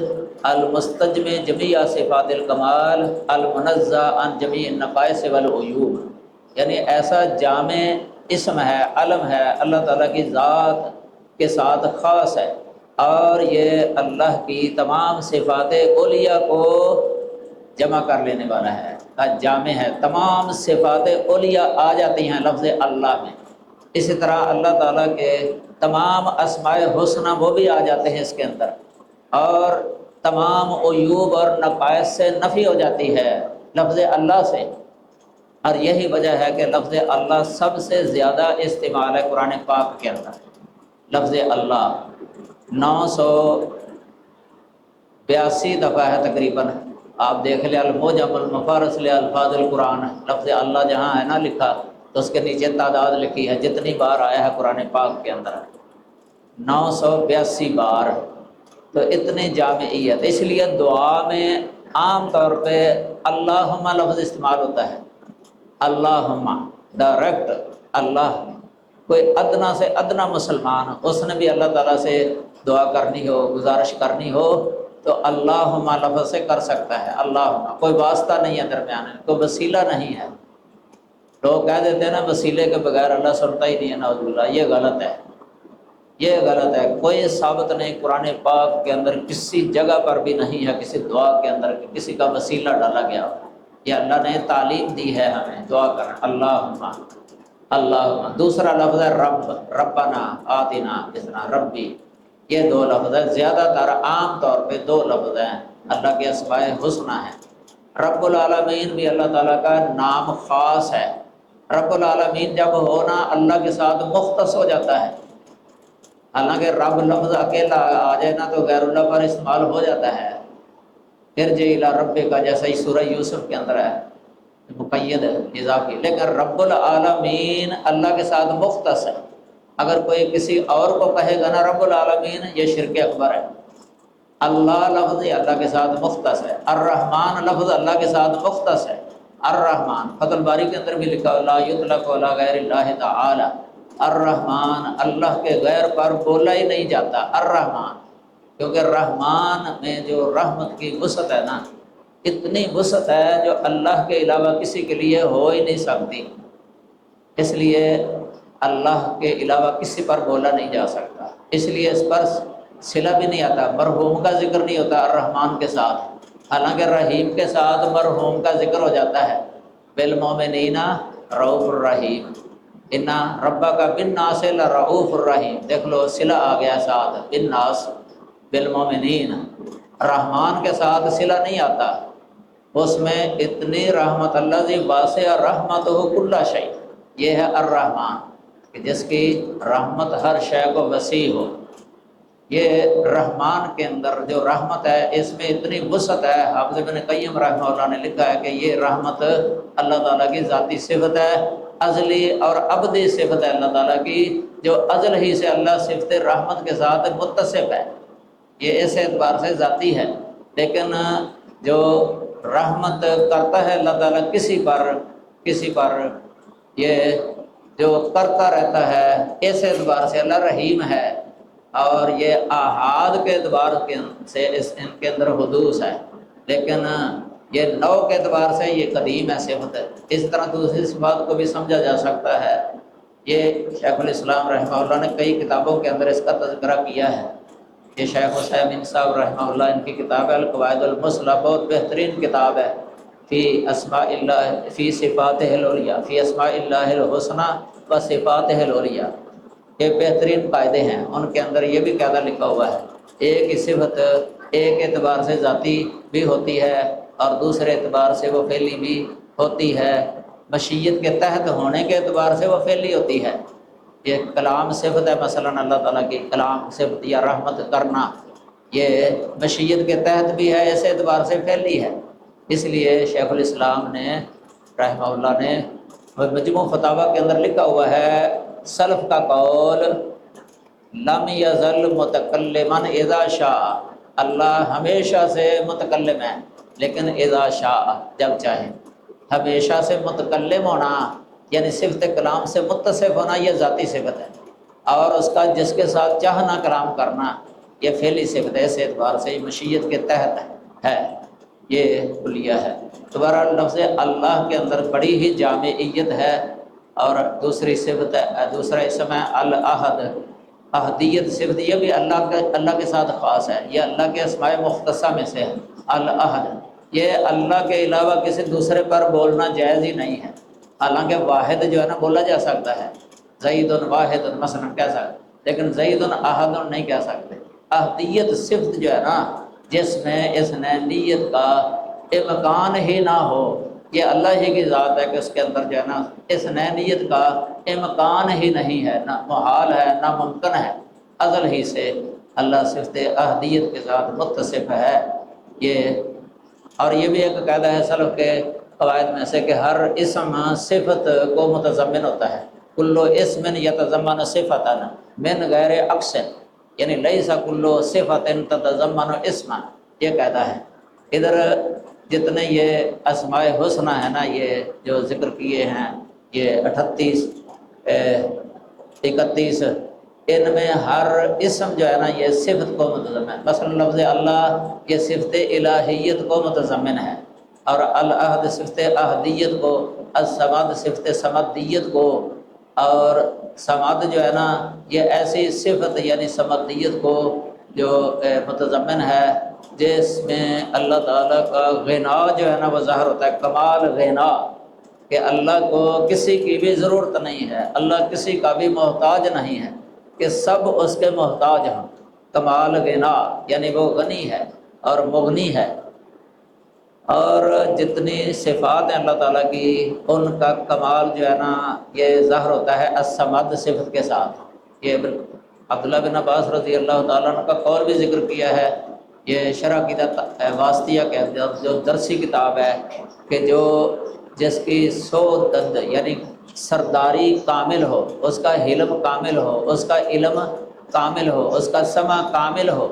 المستجمع جمیع صفات الکمال، المنزہ عن جمیع النقائص والعیوب، یعنی ایسا جامع اسم ہے، علم ہے، اللہ تعالیٰ کی ذات کے ساتھ خاص ہے، اور یہ اللہ کی تمام صفات اولیاء کو جمع کر لینے والا ہے، جامع ہے، تمام صفات اولیاء آ جاتی ہیں لفظ اللہ میں۔ اسی طرح اللہ تعالیٰ کے تمام اسماء حسنہ وہ بھی آ جاتے ہیں اس کے اندر، اور تمام عیوب اور نقائص سے نفی ہو جاتی ہے لفظ اللہ سے، اور یہی وجہ ہے کہ لفظ اللہ سب سے زیادہ استعمال ہے قرآن پاک کے اندر۔ لفظ اللہ 82 دفعہ ہے تقریباً، آپ دیکھ لیں الموجم المفارس لالفاظ القرآن، لفظ اللہ جہاں ہے نا لکھا تو اس کے نیچے تعداد لکھی ہے جتنی بار آیا ہے قرآن پاک کے اندر، 982 بار۔ تو اتنی جامعیت، اس لیے دعا میں عام طور پہ اللہم لفظ استعمال ہوتا ہے، اللہم ڈائریکٹ اللہ۔ کوئی ادنا سے ادنا مسلمان اس نے بھی اللہ تعالیٰ سے دعا کرنی ہو، گزارش کرنی ہو تو اللہم لفظ سے کر سکتا ہے، اللہم، کوئی واسطہ نہیں ہے درمیان میں، کوئی وسیلہ نہیں ہے۔ لوگ کہہ دیتے ہیں نا وسیلے کے بغیر اللہ سنتا ہی نہیں ہے، نعوذ باللہ، یہ غلط ہے، یہ غلط ہے۔ کوئی ثابت نہیں قرآن پاک کے اندر کسی جگہ پر بھی نہیں ہے کسی دعا کے اندر کہ کسی کا وسیلہ ڈالا گیا، یہ اللہ نے تعلیم دی ہے ہمیں دعا کرنا، اللہم اللہم۔ دوسرا لفظ ہے رب، ربنا آتنا، جس طرح ربی، یہ 2 لفظ ہیں، زیادہ تر عام طور پہ 2 لفظ ہیں، اللہ کے اسماء الحسنی ہیں۔ رب العالمین بھی اللہ تعالیٰ کا نام خاص ہے، رب العالمین جب ہونا اللہ کے ساتھ مختص ہو جاتا ہے، حالانکہ رب لفظ اکیلا آ جائے نا تو غیر اللہ پر استعمال ہو جاتا ہے، ارجع الی ربک کا جیسا ہی سورہ یوسف کے اندر ہے، مقید اضافی، لیکن رب العالمین اللہ کے ساتھ مختص ہے۔ اگر کوئی کسی اور کو کہے گا نا رب العالمین، یہ شرک اکبر ہے۔ اللہ لفظ اللہ کے ساتھ مختص ہے، الرحمن لفظ اللہ کے ساتھ مختص ہے، الرحمن، فتح الباری کے اندر بھی لکھا لا یطلق علی غیر اللہ تعالی، الرحمن، اللہ کے غیر پر بولا ہی نہیں جاتا الرحمن، کیونکہ رحمان میں جو رحمت کی وسعت ہے نا، اتنی وسعت ہے جو اللہ کے علاوہ کسی کے لیے ہو ہی نہیں سکتی، اس لیے اللہ کے علاوہ کسی پر بولا نہیں جا سکتا، اس لیے اس پر صلہ بھی نہیں آتا، مرحوم کا ذکر نہیں ہوتا الرحمن کے ساتھ، حالانکہ رحیم کے ساتھ مرحوم کا ذکر ہو جاتا ہے، بالمؤمنین رؤوف الرحیم، ان ربک بالناس لرؤوف الرحیم، دیکھ لو صلہ آ گیا ساتھ، بالناس بالمؤمنین، رحمان کے ساتھ صلہ نہیں آتا، اس میں اتنی رحمت اللہ ذی واسع رحمتہ کل شیء، یہ ہے الرحمن کہ جس کی رحمت ہر شے کو وسیع ہو۔ یہ رحمان کے اندر جو رحمت ہے اس میں اتنی وسعت ہے، حافظ ابن قیم رحمہ اللہ نے لکھا ہے کہ یہ رحمت اللہ تعالیٰ کی ذاتی صفت ہے، ازلی اور ابدی صفت ہے اللہ تعالیٰ کی، جو ازل ہی سے اللہ صفت رحمت کے ساتھ متصف ہے، یہ اس اعتبار سے ذاتی ہے، لیکن جو رحمت کرتا ہے اللہ تعالیٰ کسی پر یہ جو کرتا رہتا ہے، اس اعتبار سے اللہ رحیم ہے، اور یہ احاد کے اعتبار سے ان کے اندر حدوث ہے، لیکن یہ نو کے اعتبار سے یہ قدیم ہے صفت ہے۔ اس طرح دوسری صفات کو بھی سمجھا جا سکتا ہے، یہ شیخ الاسلام رحمہ اللہ نے کئی کتابوں کے اندر اس کا تذکرہ کیا ہے، یہ شیخ حسین صاحب رحمہ اللہ ان کی کتاب ہے القواعد المثلی، بہت بہترین کتاب ہے، فی اسماء اللہ، فی صفاتہ العلیٰ، فی اسماء اللہ الحسنی و صفاتہ العلیٰ، یہ بہترین قاعدے ہیں، ان کے اندر یہ بھی قاعدہ لکھا ہوا ہے، ایک ہی صفت ایک اعتبار سے ذاتی بھی ہوتی ہے اور دوسرے اعتبار سے وہ فعلی بھی ہوتی ہے، مشیت کے تحت ہونے کے اعتبار سے وہ فعلی ہوتی ہے، یہ کلام صفت ہے، مثلا اللہ تعالیٰ کی کلام صفت یا رحمت کرنا، یہ مشیت کے تحت بھی ہے، اس اعتبار سے فعلی ہے، اس لیے شیخ الاسلام نے رحمہ اللہ نے مجموع فتاویٰ کے اندر لکھا ہوا ہے، سلف کا قول لم یزل متکلما اذا شاء، اللہ ہمیشہ سے متکلم ہے لیکن اذا شاء، جب چاہے، ہمیشہ سے متکلم ہونا یعنی صفت کلام سے متصف ہونا یہ ذاتی صفت ہے، اور اس کا جس کے ساتھ چاہنا کلام کرنا یہ فعلی صفت ہے، اس اعتبار سے یہ مشیت کے تحت ہے، یہ کلیہ ہے۔ دوبارہ لفظ اللہ کے اندر بڑی ہی جامعیت ہے، اور دوسری صفت ہے، دوسرا اسم ہے الاحد، احدیت صفت، یہ بھی اللہ کے ساتھ خاص ہے، یہ اللہ کے اسماء مختصہ میں سے ہے، الاحد، یہ اللہ کے علاوہ کسی دوسرے پر بولنا جائز ہی نہیں ہے، حالانکہ واحد جو ہے نا بولا جا سکتا ہے، زید واحد مثلا کہہ سکتے، لیکن زید احد نہیں کہہ سکتے۔ احدیت صفت جو ہے نا جس میں اس نیت کا امکان ہی نہ ہو، یہ اللہ ہی کی ذات ہے کہ اس کے اندر جو ہے نا اس نیت کا امکان ہی نہیں ہے، نہ محال ہے نہ ممکن ہے، ازل ہی سے اللہ صفت احدیت کے ساتھ متصف ہے، یہ اور یہ بھی ایک قاعدہ ہے سلف کے قواعد میں سے کہ ہر اسم صفت کو متضمن ہوتا ہے، کل اسم یتضمن صفتا من غیر عکس، یعنی لیس کل صفت تتضمن اسما، یہ قاعدہ ہے۔ ادھر جتنے یہ اسماء حسنہ ہے نا، یہ جو ذکر کیے ہیں، یہ 38 31، ان میں ہر اسم جو ہے نا یہ صفت کو متضمن ہے۔ مثلا لفظ اللہ یہ صفت الہیت کو متضمن ہے، اور الاحد صفت احدیت کو، الصمد صفت صمدیت کو، اور صمد جو ہے نا یہ ایسی صفت یعنی صمدیت کو جو متضمن ہے جس میں اللہ تعالیٰ کا غنا جو ہے نا وہ ظاہر ہوتا ہے، کمال غنا، کہ اللہ کو کسی کی بھی ضرورت نہیں ہے، اللہ کسی کا بھی محتاج نہیں ہے، کہ سب اس کے محتاج ہیں، کمال غنا یعنی وہ غنی ہے اور مغنی ہے۔ اور جتنی صفات ہیں اللہ تعالیٰ کی ان کا کمال جو ہے نا یہ ظاہر ہوتا ہے الصمد صفت کے ساتھ۔ یہ عبداللہ بن عباس رضی اللہ تعالیٰ عنہ کا قول بھی ذکر کیا ہے، یہ شرح عقیدہ واسطیہ کے جو درسی کتاب ہے، کہ جو جس کی 100 دند یعنی سرداری کامل ہو، اس کا حلم کامل ہو، اس کا علم کامل ہو، اس کا سمع کامل ہو،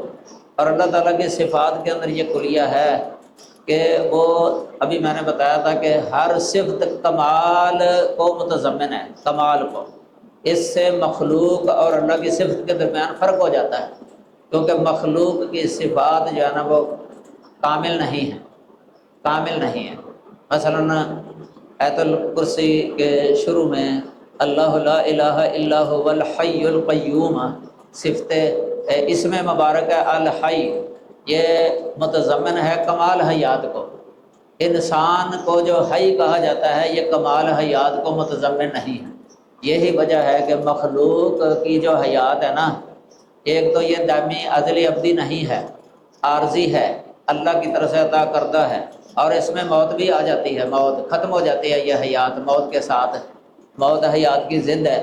اور اللہ تعالیٰ کی صفات کے اندر یہ کلیہ ہے کہ وہ ابھی میں نے بتایا تھا کہ ہر صفت کمال کو متضمن ہے، کمال کو۔ اس سے مخلوق اور اللہ کی صفت کے درمیان فرق ہو جاتا ہے، کیونکہ مخلوق کی صفات جو ہے نا وہ کامل نہیں ہے، کامل نہیں ہے۔ مثلا آیت الکرسی کے شروع میں اللہ لا الہ الا هو الحی القیوم، صفت اسم مبارک الحی، یہ متضمن ہے کمال حیات کو۔ انسان کو جو حی کہا جاتا ہے یہ کمال حیات کو متضمن نہیں ہے۔ یہی وجہ ہے کہ مخلوق کی جو حیات ہے نا، ایک تو یہ دائمی ازلی ابدی نہیں ہے، عارضی ہے، اللہ کی طرف سے عطا کردہ ہے، اور اس میں موت بھی آ جاتی ہے، موت ختم ہو جاتی ہے، یہ حیات موت کے ساتھ، موت حیات کی ضد ہے۔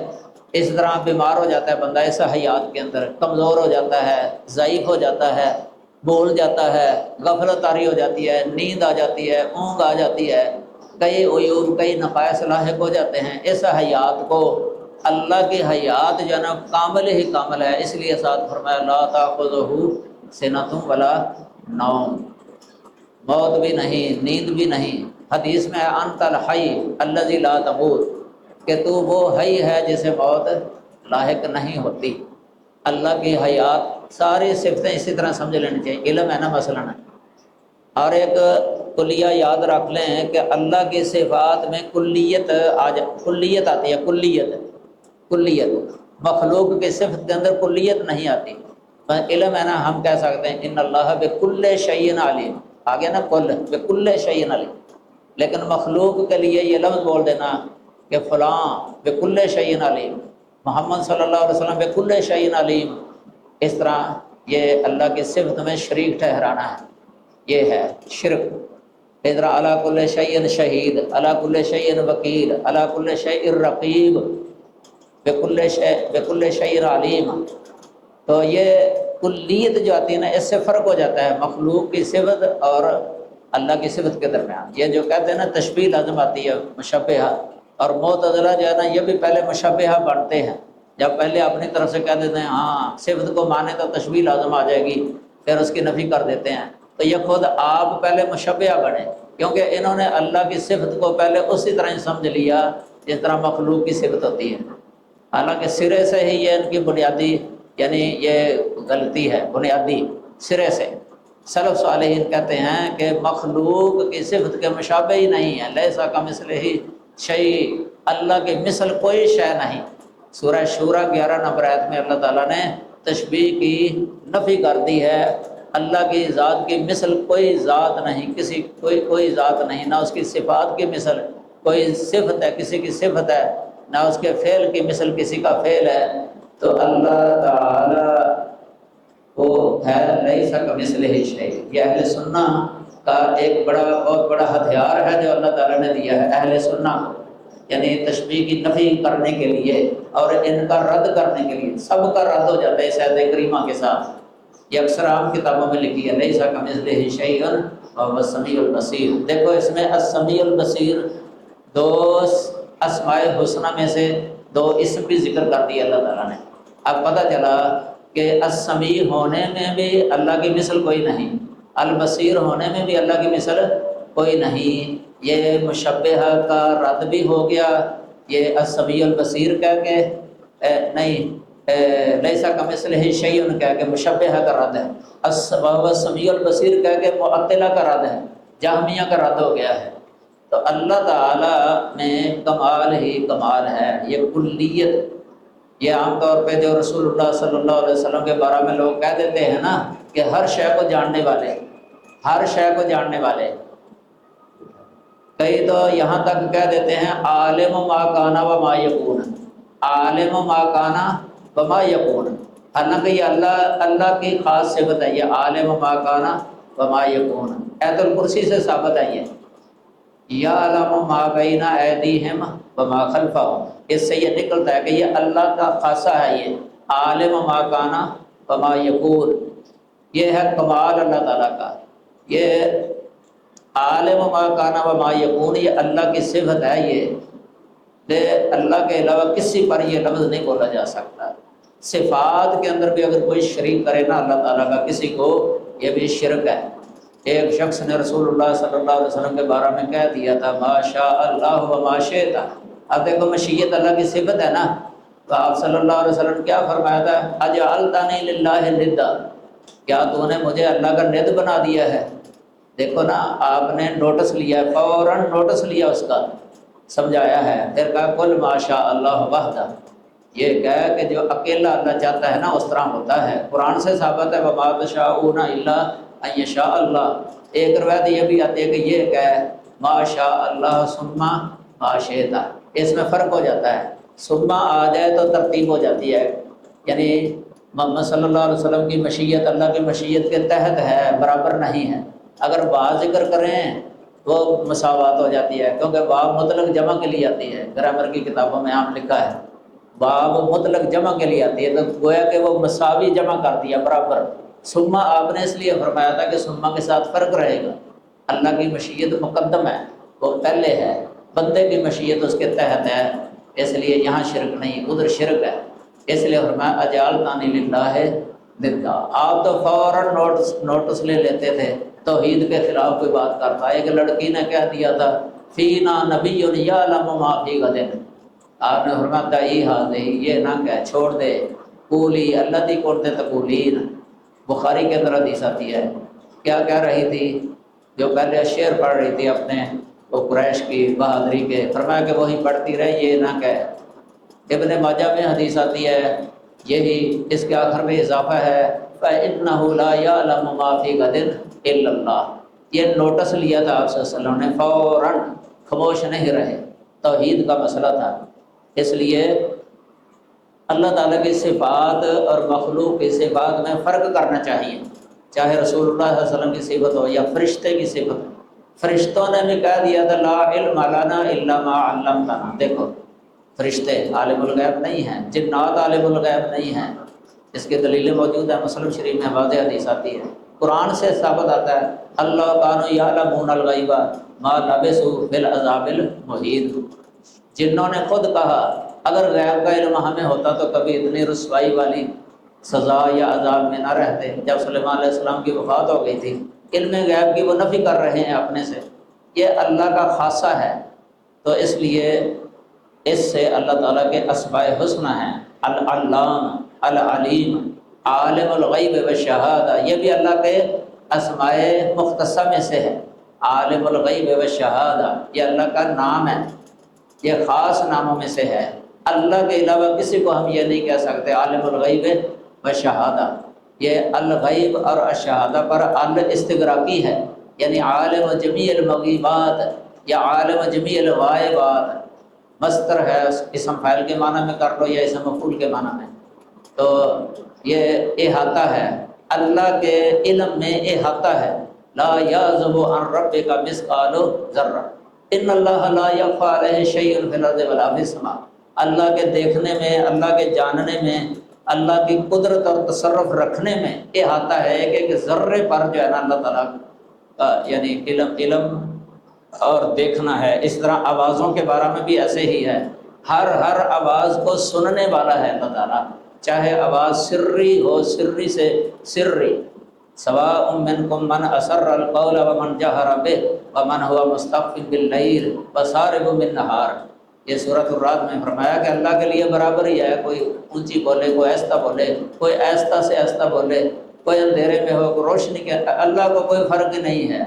اس طرح بیمار ہو جاتا ہے بندہ اس حیات کے اندر، کمزور ہو جاتا ہے، ضعیف ہو جاتا ہے، بھول جاتا ہے، غفلت طاری ہو جاتی ہے، نیند آ جاتی ہے، اونگ آ جاتی ہے، کئی عیوب کئی نقائص لاحق ہو جاتے ہیں۔ اس حیات کو اللہ کی حیات جو ہے نا کامل ہی کامل ہے، اس لیے ساتھ فرمایا لا تأخذہ سنۃ ولا نوم، موت بھی نہیں نیند بھی نہیں۔ حدیث میں انت الحی الذی لا تموت، کہ تو وہ حی ہے جسے موت لاحق نہیں ہوتی۔ اللہ کی حیات ساری صفتیں اسی طرح سمجھ لینی چاہیے، علم ہے نا مثلا۔ اور ایک کلیہ یاد رکھ لیں کہ اللہ کی صفات میں کلیت کلیت آتی ہے، کلیت مخلوق کی صفت کے اندر کلیت نہیں آتی۔ علم ہے نا، ہم کہہ سکتے ہیں ان اللہ بکل شیء علیم، آگے نا کل بکل شیء علیم، لیکن مخلوق کے لیے یہ لفظ بول دینا کہ فلاں بکل شیء علیم، محمد صلی اللہ علیہ وسلم بکل شیء علیم، اس طرح یہ اللہ کی صفت میں شریک ٹھہرانا ہے، یہ ہے شرک۔ ادھر علی کل شیء شہید، علی کل شیء وکیل، علی کل شیء رقیب، بکل شیء علیم۔ تو یہ کلیت جو آتی ہے نا، اس سے فرق ہو جاتا ہے مخلوق کی صفت اور اللہ کی صفت کے درمیان۔ یہ جو کہتے ہیں نا تشبیہ لازم آتی ہے، مشبہہ، اور معتزلہ جو ہے نا یہ بھی پہلے مشبہہ بنتے ہیں، جب پہلے اپنی طرف سے کہہ دیتے ہیں ہاں صفت کو مانے تو تشبیہ لازم آ جائے گی، پھر اس کی نفی کر دیتے ہیں، تو یہ خود آپ پہلے مشبہہ بنے، کیونکہ انہوں نے اللہ کی صفت کو پہلے اسی طرح ہی سمجھ لیا جس طرح مخلوق کی صفت ہوتی ہے، حالانکہ سرے سے ہی یہ ان کی بنیادی یعنی یہ غلطی ہے، بنیادی سرے سے۔ سلف صالحین کہتے ہیں کہ مخلوق کی صفت کے مشابہ ہی نہیں ہے، لیسا کمثلہ شیء، اللہ کے مثل کوئی شے نہیں۔ سورہ شورى 11 نمبر آیت میں اللہ تعالیٰ نے تشبیہ کی نفی کر دی ہے، اللہ کی ذات کی مثل کوئی ذات نہیں، کسی کوئی ذات نہیں، نہ اس کی صفات کی مثل کوئی صفت ہے کسی کی صفت ہے، نہ اس کے فعل کی مثل کسی کا فعل ہے۔ تو اللہ تعالی وہ ہے لیس کمثلہ شیء۔ یہ اہل سنہ کا ایک بہت بڑا ہتھیار ہے جو اللہ تعالیٰ نے دیا ہے اہل سنہ کو، یعنی تشبیہ کی نفی کرنے کے لیے اور ان کا رد کرنے کے لیے۔ سب کا رد ہو جاتا ہے اس آیت کریمہ کے ساتھ، یہ اکثر عام کتابوں میں لکھی ہے، لیسا کمثلہ شیء وهو السمیع البصیر۔ دیکھو اس میں السمیع البصیر دو اسماء الحسنہ میں سے دو اسم بھی ذکر کر دیا اللہ تعالیٰ نے۔ اب پتہ چلا کہ السمیع ہونے میں بھی اللہ کی مثل کوئی نہیں، البصیر ہونے میں بھی اللہ کی مثل کوئی نہیں۔ یہ مشبہہ کا رد بھی ہو گیا، یہ السمیع البصیر کہہ کے نہیں لیسا کمثلہ شیء کہہ کے مشبہہ کا رد ہے، وهو السمیع البصیر کہہ کے معطلہ کا رد ہے، جہمیہ کا رد ہو گیا ہے۔ تو اللہ تعالیٰ میں کمال ہی کمال ہے، یہ کلیت۔ یہ عام طور پہ جو رسول اللہ صلی اللہ علیہ وسلم کے بارے میں لوگ کہہ دیتے ہیں نا کہ ہر شے کو جاننے والے، ہر شے کو جاننے والے، کئی تو یہاں تک کہہ دیتے ہیں عالم ما کان و ما یکون، عالم ما کان و ما یکون، حالانکہ یہ اللہ کی خاص صفت ہے، یہ عالم ما کان و ما یکون۔ آیت الکرسی سے ثابت ہے یہ یعلم ما بین ایدیہم و ما خلفہم، اس سے یہ نکلتا ہے کہ یہ اللہ کا خاصہ ہے، یہ عالم ما کان و ما یکون، یہ ہے کمال اللہ تعالیٰ کا۔ یہ عالم ما کان و ما یکون یہ اللہ کی صفت ہے، یہ اللہ کے علاوہ کسی پر یہ لفظ نہیں بولا جا سکتا۔ صفات کے اندر بھی اگر کوئی شریک کرے نا اللہ تعالیٰ کا کسی کو، یہ بھی شرک ہے۔ ایک شخص نے رسول اللہ صلی اللہ علیہ وسلم کے بارے میں کہہ دیا تھا ما شاء اللہ و ما شئت۔ اب دیکھو مشیت اللہ کی صفت ہے نا، تو آپ صلی اللہ علیہ وسلم نے کیا فرمایا تھا اجعلتنی للہ ندا، کیا تو نے مجھے اللہ کا ند بنا دیا ہے؟ دیکھو نا آپ نے نوٹس لیا ہے، فوراً نوٹس لیا اس کا، سمجھایا ہے، پھر کہا کل ما شاء اللہ وحدہ، یہ کہا کہ جو اکیلا اللہ چاہتا ہے نا اس طرح ہوتا ہے۔ قرآن سے ثابت ہے وما تشاءون الا ان یشاء اللہ۔ ایک روایت یہ بھی آتی ہے کہ یہ کہے ما شاء اللہ ثم ما شئت، اس میں فرق ہو جاتا ہے، ثم آ جائے تو ترتیب ہو جاتی ہے، یعنی محمد صلی اللہ علیہ وسلم کی مشیت اللہ کی مشیت کے تحت ہے، برابر نہیں ہے۔ اگر با ذکر کریں وہ مساوات ہو جاتی ہے، کیونکہ باب مطلق جمع کے لیے آتی ہے، گرامر کی کتابوں میں عام لکھا ہے باب مطلق جمع کے لیے آتی ہے، تو گویا کہ وہ مساوی جمع کر دیا برابر۔ ثم آپ نے اس لیے فرمایا تھا کہ ثم کے ساتھ فرق رہے گا، اللہ کی مشیت مقدم ہے، وہ پہلے ہے، بندے کی مشیت اس کے تحت ہے، اس لیے یہاں شرک نہیں ادھر شرک ہے، اس لیے فرمایا اجعلتنی للہ ندا۔ آپ تو فوراً نوٹس لے لیتے تھے، توحید کے خلاف کوئی بات کرتا۔ ایک لڑکی نے کہہ دیا تھا فینا نبی یعلم ما فی غد، آپ نے فرمایا دعی حاضر، یہ نہ کہہ، چھوڑ دے، قولی التی قلت تقولین، بخاری کے اندر حدیث آتی ہے۔ کیا کہہ رہی تھی؟ جو پہلے شعر پڑھ رہی تھی اپنے وہ قریش کی بہادری کے، فرمایا کہ وہی پڑھتی رہے، یہ نہ کہے۔ ابن ماجہ میں حدیث آتی ہے، یہی اس کے آخر میں اضافہ ہے فَإِنَّهُ لَا يَعْلَمُ مَا فِي غَدٍ إِلَّا اللَّهُ۔ یہ نوٹس لیا تھا آپ صلی اللہ علیہ وسلم نے، فوراً خاموش نہیں رہے، توحید کا مسئلہ تھا۔ اس لیے اللہ تعالیٰ کی صفات اور مخلوق کی صفات میں فرق کرنا چاہیے، چاہے رسول اللہ صلی اللہ علیہ وسلم کی صفت ہو یا فرشتے کی صفت۔ فرشتوں نے بھی کہہ دیا تھا لا علم لنا الا ما علمتنا، دیکھو فرشتے عالم الغیب نہیں ہیں، جنات عالم الغیب نہیں ہیں، اس کی دلیلیں موجود ہیں، مسلم شریف میں واضح حدیث آتی ہے، قرآن سے ثابت آتا ہے اللہ کانوا یعلمون الغیب ما لبثوا فی العذاب المہین۔ جنہوں نے خود کہا اگر غیب کا علم ہمیں ہوتا تو کبھی اتنی رسوائی والی سزا یا عذاب میں نہ رہتے۔ جب سلیمان علیہ السلام کی وفات ہو گئی تھی، علم غیب کی وہ نفی کر رہے ہیں اپنے سے، یہ اللہ کا خاصہ ہے، تو اس لیے اس سے اللہ تعالیٰ کے اسماء حسنہ ہیں، العلام، العلیم، عالم الغیب والشہادہ، یہ بھی اللہ کے اسماء مختصہ میں سے ہے۔ عالم الغیب والشہادہ یہ اللہ کا نام ہے، یہ خاص ناموں میں سے ہے۔ اللہ کے علاوہ کسی کو ہم یہ نہیں کہہ سکتے عالم الغیب والشہادہ۔ یہ الغیب اور الشہادہ پر الاستغراقی ہے، یعنی عالم جمیع المغیبات یا عالم جمیع الغائبات، مصدر ہے، اسم فاعل کے معنی میں کر لو یا اسم مفعول کے معنی میں، تو یہ احاطہ ہے، اللہ کے علم میں احاطہ ہے۔ لا یعزب عن ربک مثقال ذرہ ان اللہ لا یخفی علیہ شیء فی الارض ولا فی السماء۔ اللہ کے دیکھنے میں، اللہ کے جاننے میں اللہ کی قدرت اور تصرف رکھنے میں احاطہ ہے، ایک ذرے پر جو ہے نا اللہ تعالیٰ کا یعنی علم اور دیکھنا ہے۔ اس طرح آوازوں کے بارے میں بھی ایسے ہی ہے، ہر آواز کو سننے والا ہے اللہ تعالیٰ، چاہے آواز سری ہو، سری سے سری، سواء منکم من اسر القول ومن جہر بہ ومن هو مستخف باللیل وسارب بالنہار۔ یہ سورۃ الرعد میں فرمایا کہ اللہ کے لیے برابر ہی ہے، کوئی اونچی بولے، کوئی آہستہ بولے، کوئی آہستہ سے آہستہ بولے، کوئی اندھیرے میں ہو، کوئی روشنی کے، اللہ کو کوئی فرق نہیں ہے۔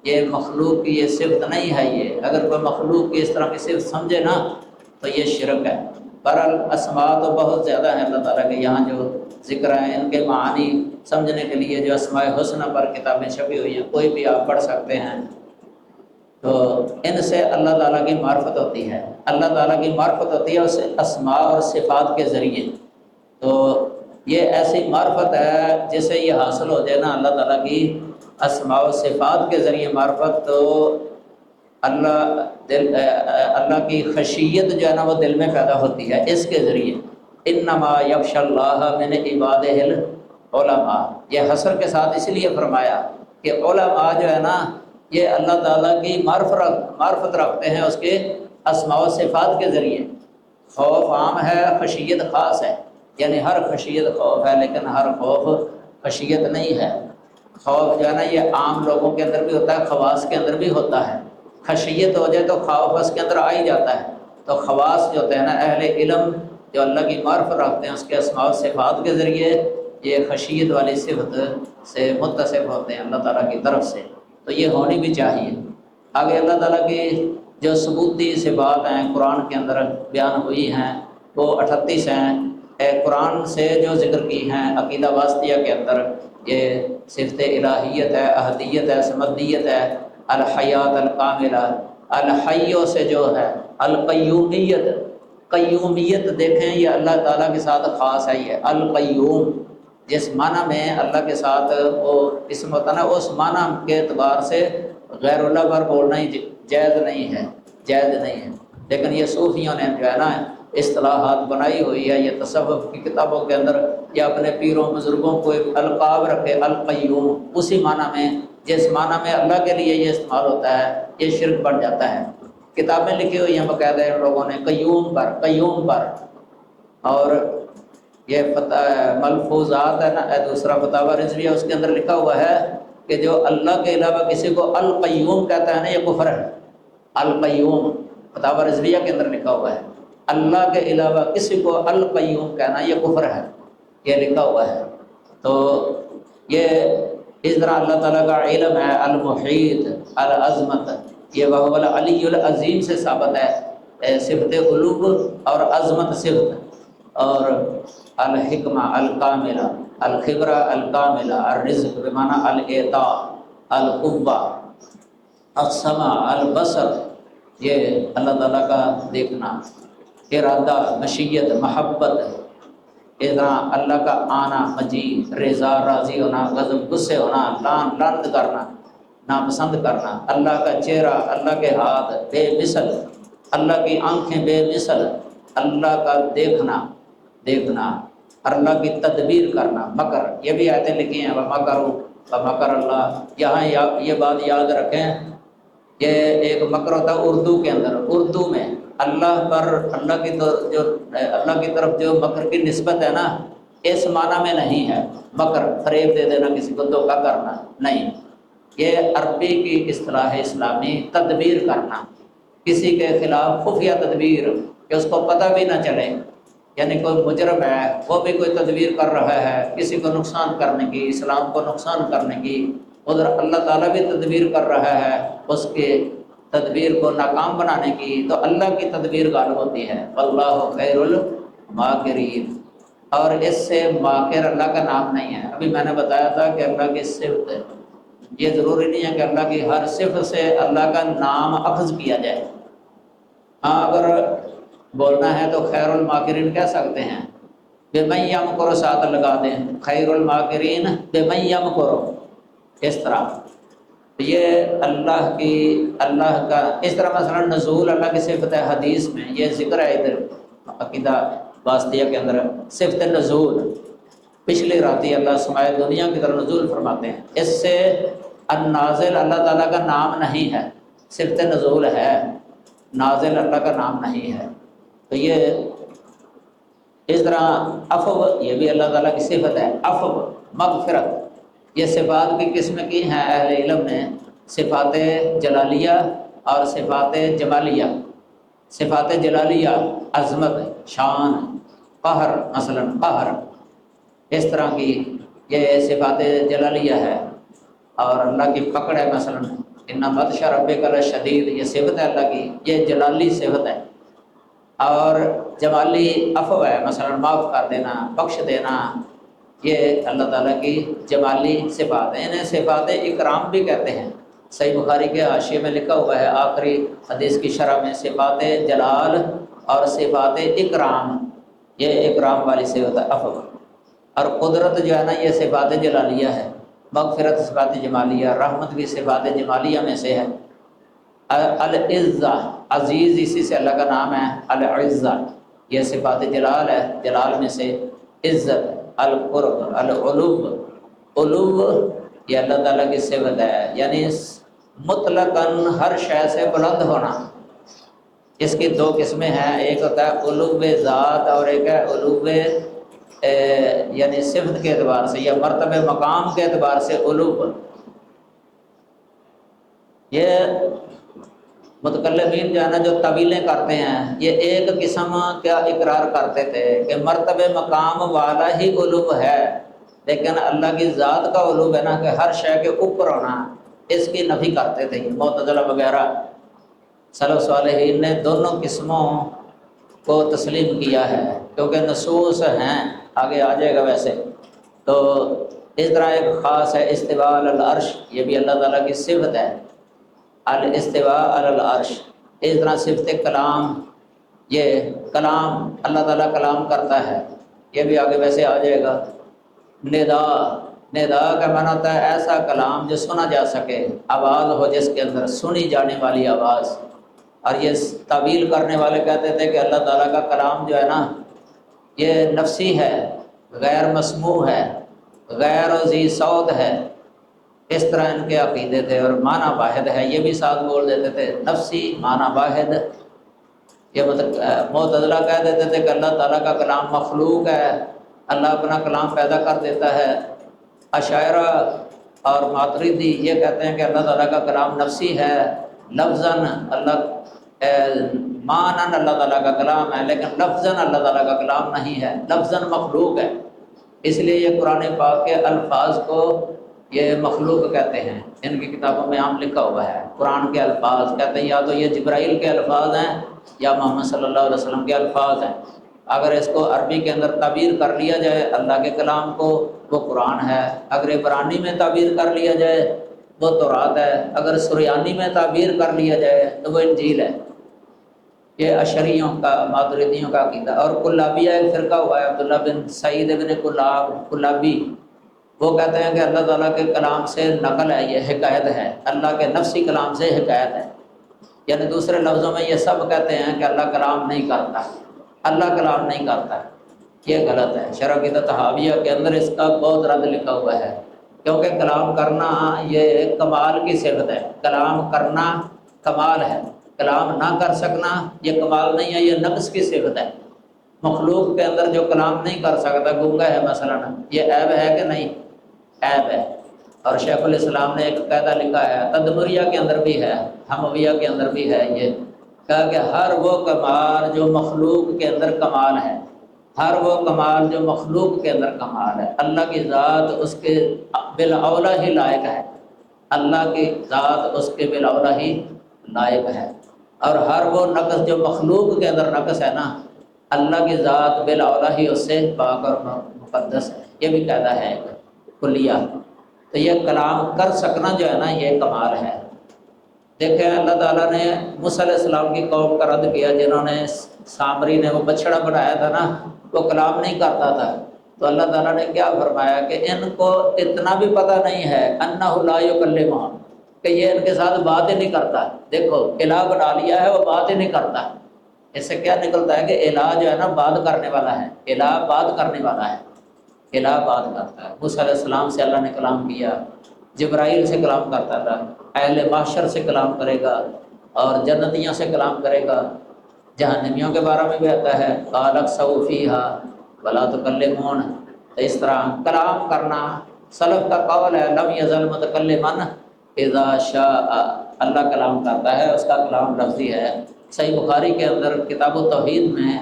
یہ مخلوق کی یہ صفت نہیں ہے، یہ اگر کوئی مخلوق کی اس طرح کی صفت سمجھے نا تو یہ شرک ہے۔ بہرحال اسماء تو بہت زیادہ ہیں اللہ تعالیٰ کے، یہاں جو ذکر ہیں ان کے معانی سمجھنے کے لیے جو اسماء حسنہ پر کتابیں چھپی ہوئی ہیں، کوئی بھی آپ پڑھ سکتے ہیں، تو ان سے اللہ تعالیٰ کی معرفت ہوتی ہے۔ اللہ تعالیٰ کی معرفت ہوتی ہے اس اسماء اور صفات کے ذریعے۔ تو یہ ایسی معرفت ہے جسے یہ حاصل ہو جائے نا اللہ تعالیٰ کی اسماء و صفات کے ذریعے معرفت، تو اللہ کی خشیت جو ہے نا وہ دل میں پیدا ہوتی ہے اس کے ذریعے۔ انما یخشی اللہ من عبادہ العلماء، یہ حصر کے ساتھ اس لیے فرمایا کہ علماء جو ہے نا یہ اللہ تعالیٰ کی معرفت رکھتے ہیں اس کے اسماء و صفات کے ذریعے۔ خوف عام ہے، خشیت خاص ہے، یعنی ہر خشیت خوف ہے لیکن ہر خوف خشیت نہیں ہے۔ خوف جو ہے نا یہ عام لوگوں کے اندر بھی ہوتا ہے، خواص کے اندر بھی ہوتا ہے۔ خشیت ہو جائے تو خوف اس کے اندر آ ہی جاتا ہے۔ تو خواص جو ہوتے ہیں نا اہل علم جو اللہ کی معرفت رکھتے ہیں اس کے اسماء و صفات کے ذریعے، یہ خشیت والی صفت سے متصف ہوتے ہیں اللہ تعالیٰ کی طرف سے، تو یہ ہونی بھی چاہیے۔ آگے اللہ تعالیٰ کی جو ثبوتی صفات ہیں قرآن کے اندر بیان ہوئی ہیں وہ 38 ہیں۔ قرآن سے جو ذکر کی ہیں عقیدہ واسطیہ کے اندر، یہ صفت الہیت ہے، احدیت ہے، سمدیت ہے، الحیات الکاملہ، الحیوں سے جو ہے القیومیت، قیومیت دیکھیں یہ اللہ تعالیٰ کے ساتھ خاص ہے۔ یہ القیوم جس معنی میں اللہ کے ساتھ وہ اسم ہوتا نا، اس معنی کے اعتبار سے غیر اللہ پر بولنا ہی جائز نہیں ہے، جائز نہیں ہے۔ لیکن یہ صوفیوں نے جو ہے نا اصطلاحات بنائی ہوئی ہے، یہ تصوف کی کتابوں کے اندر یا اپنے پیروں بزرگوں کو ایک القاب رکھے القیوم، اسی معنی میں جس معنی میں اللہ کے لیے یہ استعمال ہوتا ہے یہ شرک بن جاتا ہے۔ کتابیں لکھی ہوئی ہیں باقاعدہ ان لوگوں نے قیوم پر، اور یہ ملفوظات ہے نا، دوسرا فتاوی رضویہ اس کے اندر لکھا ہوا ہے کہ جو اللہ کے علاوہ کسی کو القیوم کہتا ہے نا یہ کفر ہے۔ القیوم فتاوی رضویہ کے اندر لکھا ہوا ہے، اللہ کے علاوہ کسی کو القیوم کہنا یہ کفر ہے، یہ لکھا ہوا ہے۔ تو یہ اس طرح اللہ تعالیٰ کا علم ہے المحیط العظمت، یہ وہو العلی العظیم سے ثابت ہے صفت علو اور عظمت صفت، اور الحکمہ الکاملہ، الخبرہ الکاملہ، الرزق بمعنی الاعطاء، القوہ، السمع، البصر، یہ اللہ تعالیٰ کا دیکھنا، ارادہ، مشیت، محبت، اس طرح اللہ کا آنا، مجی، رضا، راضی ہونا، غضب، غصے ہونا، لعنت کرنا، ناپسند کرنا، اللہ کا چہرہ، اللہ کے ہاتھ بے مثل، اللہ کی آنکھیں بے مثل، اللہ کا دیکھنا، اللہ کی تدبیر کرنا، مکر، یہ بھی آیتیں لکھی ہیں وَمَكَرُوا اللہ۔ یہاں یہ بات یاد رکھیں، یہ ایک مکر ہوتا ہے اردو کے اندر، اردو میں اللہ کی طرف جو مکر کی نسبت ہے نا اس معنی میں نہیں ہے۔ مکر فریب دے دینا، کسی کو دھوکہ کرنا نہیں، یہ عربی کی اصطلاح اسلامی تدبیر کرنا، کسی کے خلاف خفیہ تدبیر کہ اس کو پتہ بھی نہ چلے، یعنی کوئی مجرم ہے وہ بھی کوئی تدبیر کر رہا ہے کسی کو نقصان کرنے کی، اسلام کو نقصان کرنے کی، ادھر اللہ تعالیٰ بھی تدبیر کر رہا ہے اس کے تدبیر کو ناکام بنانے کی، تو اللہ کی تدبیر غالب ہوتی ہے۔ واللہ خیر الماکرین، اور اس سے ماکر اللہ کا نام نہیں ہے۔ ابھی میں نے بتایا تھا کہ اللہ کی صفت ہے، یہ ضروری نہیں ہے کہ اللہ کی ہر صفت سے اللہ کا نام اخذ کیا جائے۔ ہاں اگر بولنا ہے تو خیر الماکرین کہہ سکتے ہیں، بِمَن یَمْکُرُ ساتھ لگا دیں، خیر الماکرین بِمَن یَمْکُرُ، اس طرح یہ اللہ کا اس طرح مثلا نزول اللہ کی صفت ہے حدیث میں، یہ ذکر ہے ادھر عقیدہ واسطیہ کے اندر صفت نزول، پچھلی راتی اللہ سمائے دنیا کی طرف نزول فرماتے ہیں، اس سے النازل اللہ تعالیٰ کا نام نہیں ہے، صفت نزول ہے، نازل اللہ کا نام نہیں ہے۔ تو یہ اس طرح عفو، یہ بھی اللہ تعالیٰ کی صفت ہے، عفو، مغفرت، یہ صفات کی قسم کی ہیں اہل علم نے، صفات جلالیہ اور صفات جمالیہ۔ صفات جلالیہ عظمت، شان، قہر، مثلا قہر، اس طرح کی یہ صفات جلالیہ ہے، اور اللہ کی پکڑ ہے، مثلا ان بطش ربک لشدید، یہ صفت ہے اللہ کی، یہ جلالی صفت ہے۔ اور جمالی عفو ہے، مثلا معاف کر دینا، بخش دینا، یہ اللہ تعالیٰ کی جمالی صفات ہیں، انہیں صفات اکرام بھی کہتے ہیں۔ صحیح بخاری کے حاشیے میں لکھا ہوا ہے آخری حدیث کی شرح میں، صفات جلال اور صفات اکرام، یہ اکرام والی صفت ہے عفو۔ اور قدرت جو ہے نا، یہ صفات جلالیہ ہے، مغفرت صفات جمالیہ، رحمت بھی صفات جمالیہ میں سے ہے۔ العزہ، عزیز اسی سے اللہ کا نام ہے، العزہ یہ صفات جلال ہے، جلال میں سے عزت۔ القرب، العلو، علو یہ اللہ تعالیٰ کی صفت ہے، یعنی مطلقاً ہر شے سے بلند ہونا۔ اس کی دو قسمیں ہیں، ایک ہوتا ہے علو ذات اور ایک ہے علو یعنی صفت کے اعتبار سے یا مرتبہ مقام کے اعتبار سے علو۔ یہ متکلمین جو ہے نا، جو طویلیں کرتے ہیں، یہ ایک قسم کا اقرار کرتے تھے کہ مرتبہ مقام والا ہی علو ہے، لیکن اللہ کی ذات کا علو ہے نا کہ ہر شے کے اوپر ہونا، اس کی نفی کرتے تھے معتزلہ وغیرہ۔ سلف صالحین نے دونوں قسموں کو تسلیم کیا ہے، کیونکہ نصوص ہیں، آگے آ جائے گا ویسے۔ تو اس طرح ایک خاص ہے استواء علی العرش، یہ بھی اللہ تعالیٰ کی صفت ہے، الاستواء علی العرش۔ اس طرح صفت کلام، یہ کلام اللہ تعالیٰ کلام کرتا ہے، یہ بھی آگے ویسے آ جائے گا۔ ندا، ندا کا معنی ہوتا ہے ایسا کلام جو سنا جا سکے، آواز ہو جس کے اندر سنی جانے والی آواز۔ اور یہ تعویل کرنے والے کہتے تھے کہ اللہ تعالیٰ کا کلام جو ہے نا، یہ نفسی ہے، غیر مسموع ہے، غیر ذی صوت ہے، اس طرح ان کے عقیدے تھے۔ اور معنی واحد ہے، یہ بھی ساتھ بول دیتے تھے، نفسی معنی واحد۔ یہ معتزلہ کہہ دیتے تھے کہ اللہ تعالیٰ کا کلام مخلوق ہے، اللہ اپنا کلام پیدا کر دیتا ہے۔ اشاعرہ اور ماتریدی یہ کہتے ہیں کہ اللہ تعالیٰ کا کلام نفسی ہے، لفظاً اللہ معناً اللہ تعالیٰ کا کلام ہے، لیکن لفظاً اللہ تعالیٰ کا کلام نہیں ہے، لفظاً مخلوق ہے۔ اس لیے یہ قرآن پاک کے الفاظ کو یہ مخلوق کہتے ہیں، ان کی کتابوں میں عام لکھا ہوا ہے۔ قرآن کے الفاظ کہتے ہیں یا تو یہ جبرائیل کے الفاظ ہیں یا محمد صلی اللہ علیہ وسلم کے الفاظ ہیں۔ اگر اس کو عربی کے اندر تعبیر کر لیا جائے اللہ کے کلام کو، وہ قرآن ہے۔ اگر عبرانی میں تعبیر کر لیا جائے وہ تورات ہے۔ اگر سریانی میں تعبیر کر لیا جائے تو وہ انجیل ہے۔ یہ اشریوں کا، ماتریدیوں کا عقیدہ۔ اور کلابیہ ایک فرقہ ہوا ہے، عبداللہ بن سعید بن کلابی، وہ کہتے ہیں کہ اللہ تعالیٰ کے کلام سے نقل ہے، یہ حکایت ہے، اللہ کے نفسی کلام سے حکایت ہے۔ یعنی دوسرے لفظوں میں یہ سب کہتے ہیں کہ اللہ کلام نہیں کرتا، اللہ کلام نہیں کرتا، یہ غلط ہے۔ شرح عقیدہ طحاویہ کے اندر اس کا بہت رد لکھا ہوا ہے، کیونکہ کلام کرنا یہ کمال کی صفت ہے، کلام کرنا کمال ہے، کلام نہ کر سکنا یہ کمال نہیں ہے، یہ نقص کی صفت ہے۔ مخلوق کے اندر جو کلام نہیں کر سکتا، گونگا ہے مثلا، یہ عیب ہے کہ نہیں؟ عیب ہے۔ اور شیخ الاسلام نے ایک قاعدہ لکھا ہے، تدمریہ کے اندر بھی ہے، حمویہ کے اندر بھی ہے، یہ کہا کہ ہر وہ کمال جو مخلوق کے اندر کمال ہے، ہر وہ کمال جو مخلوق کے اندر کمال ہے، اللہ کی ذات اس کے بالاولیٰ ہی لائق ہے، اللہ کی ذات اس کے بالاولیٰ ہی لائق ہے۔ اور ہر وہ نقص جو مخلوق کے اندر نقص ہے نا، اللہ کی ذات بالاولیٰ ہی اس سے پاک اور مقدس ہے۔ یہ بھی قاعدہ ہے کلیہ۔ تو یہ کلام کر سکنا جو ہے نا، یہ کمال ہے۔ دیکھیں اللہ تعالیٰ نے موسیٰ علیہ السلام کی قوم کا رد کیا، جنہوں نے سامری نے وہ بچڑا بنایا تھا نا، وہ کلام نہیں کرتا تھا، تو اللہ تعالیٰ نے کیا فرمایا کہ ان کو اتنا بھی پتہ نہیں ہے انہ لا یکلمہم، کہ یہ ان کے ساتھ بات ہی نہیں کرتا۔ دیکھو الہ بنا لیا ہے، وہ بات ہی نہیں کرتا۔ اس سے کیا نکلتا ہے کہ الہ جو ہے نا بات کرنے والا ہے، الہ بات کرنے والا ہے، الہ بات کرتا ہے۔ موسیٰ علیہ السلام سے اللہ نے کلام کیا، جبرائیل سے کلام کرتا تھا، اہل محشر سے کلام کرے گا اور جنتیوں سے کلام کرے گا۔ جہنمیوں کے بارے میں بھی آتا ہے قال اخسؤوا فیہا ولا تکلمون۔ تو اس طرح کلام کرنا سلف کا قول ہے، لم یزل متکلما اذا شاء، اللہ کلام کرتا ہے، اس کا کلام لفظی ہے۔ صحیح بخاری کے اندر کتاب التوحید میں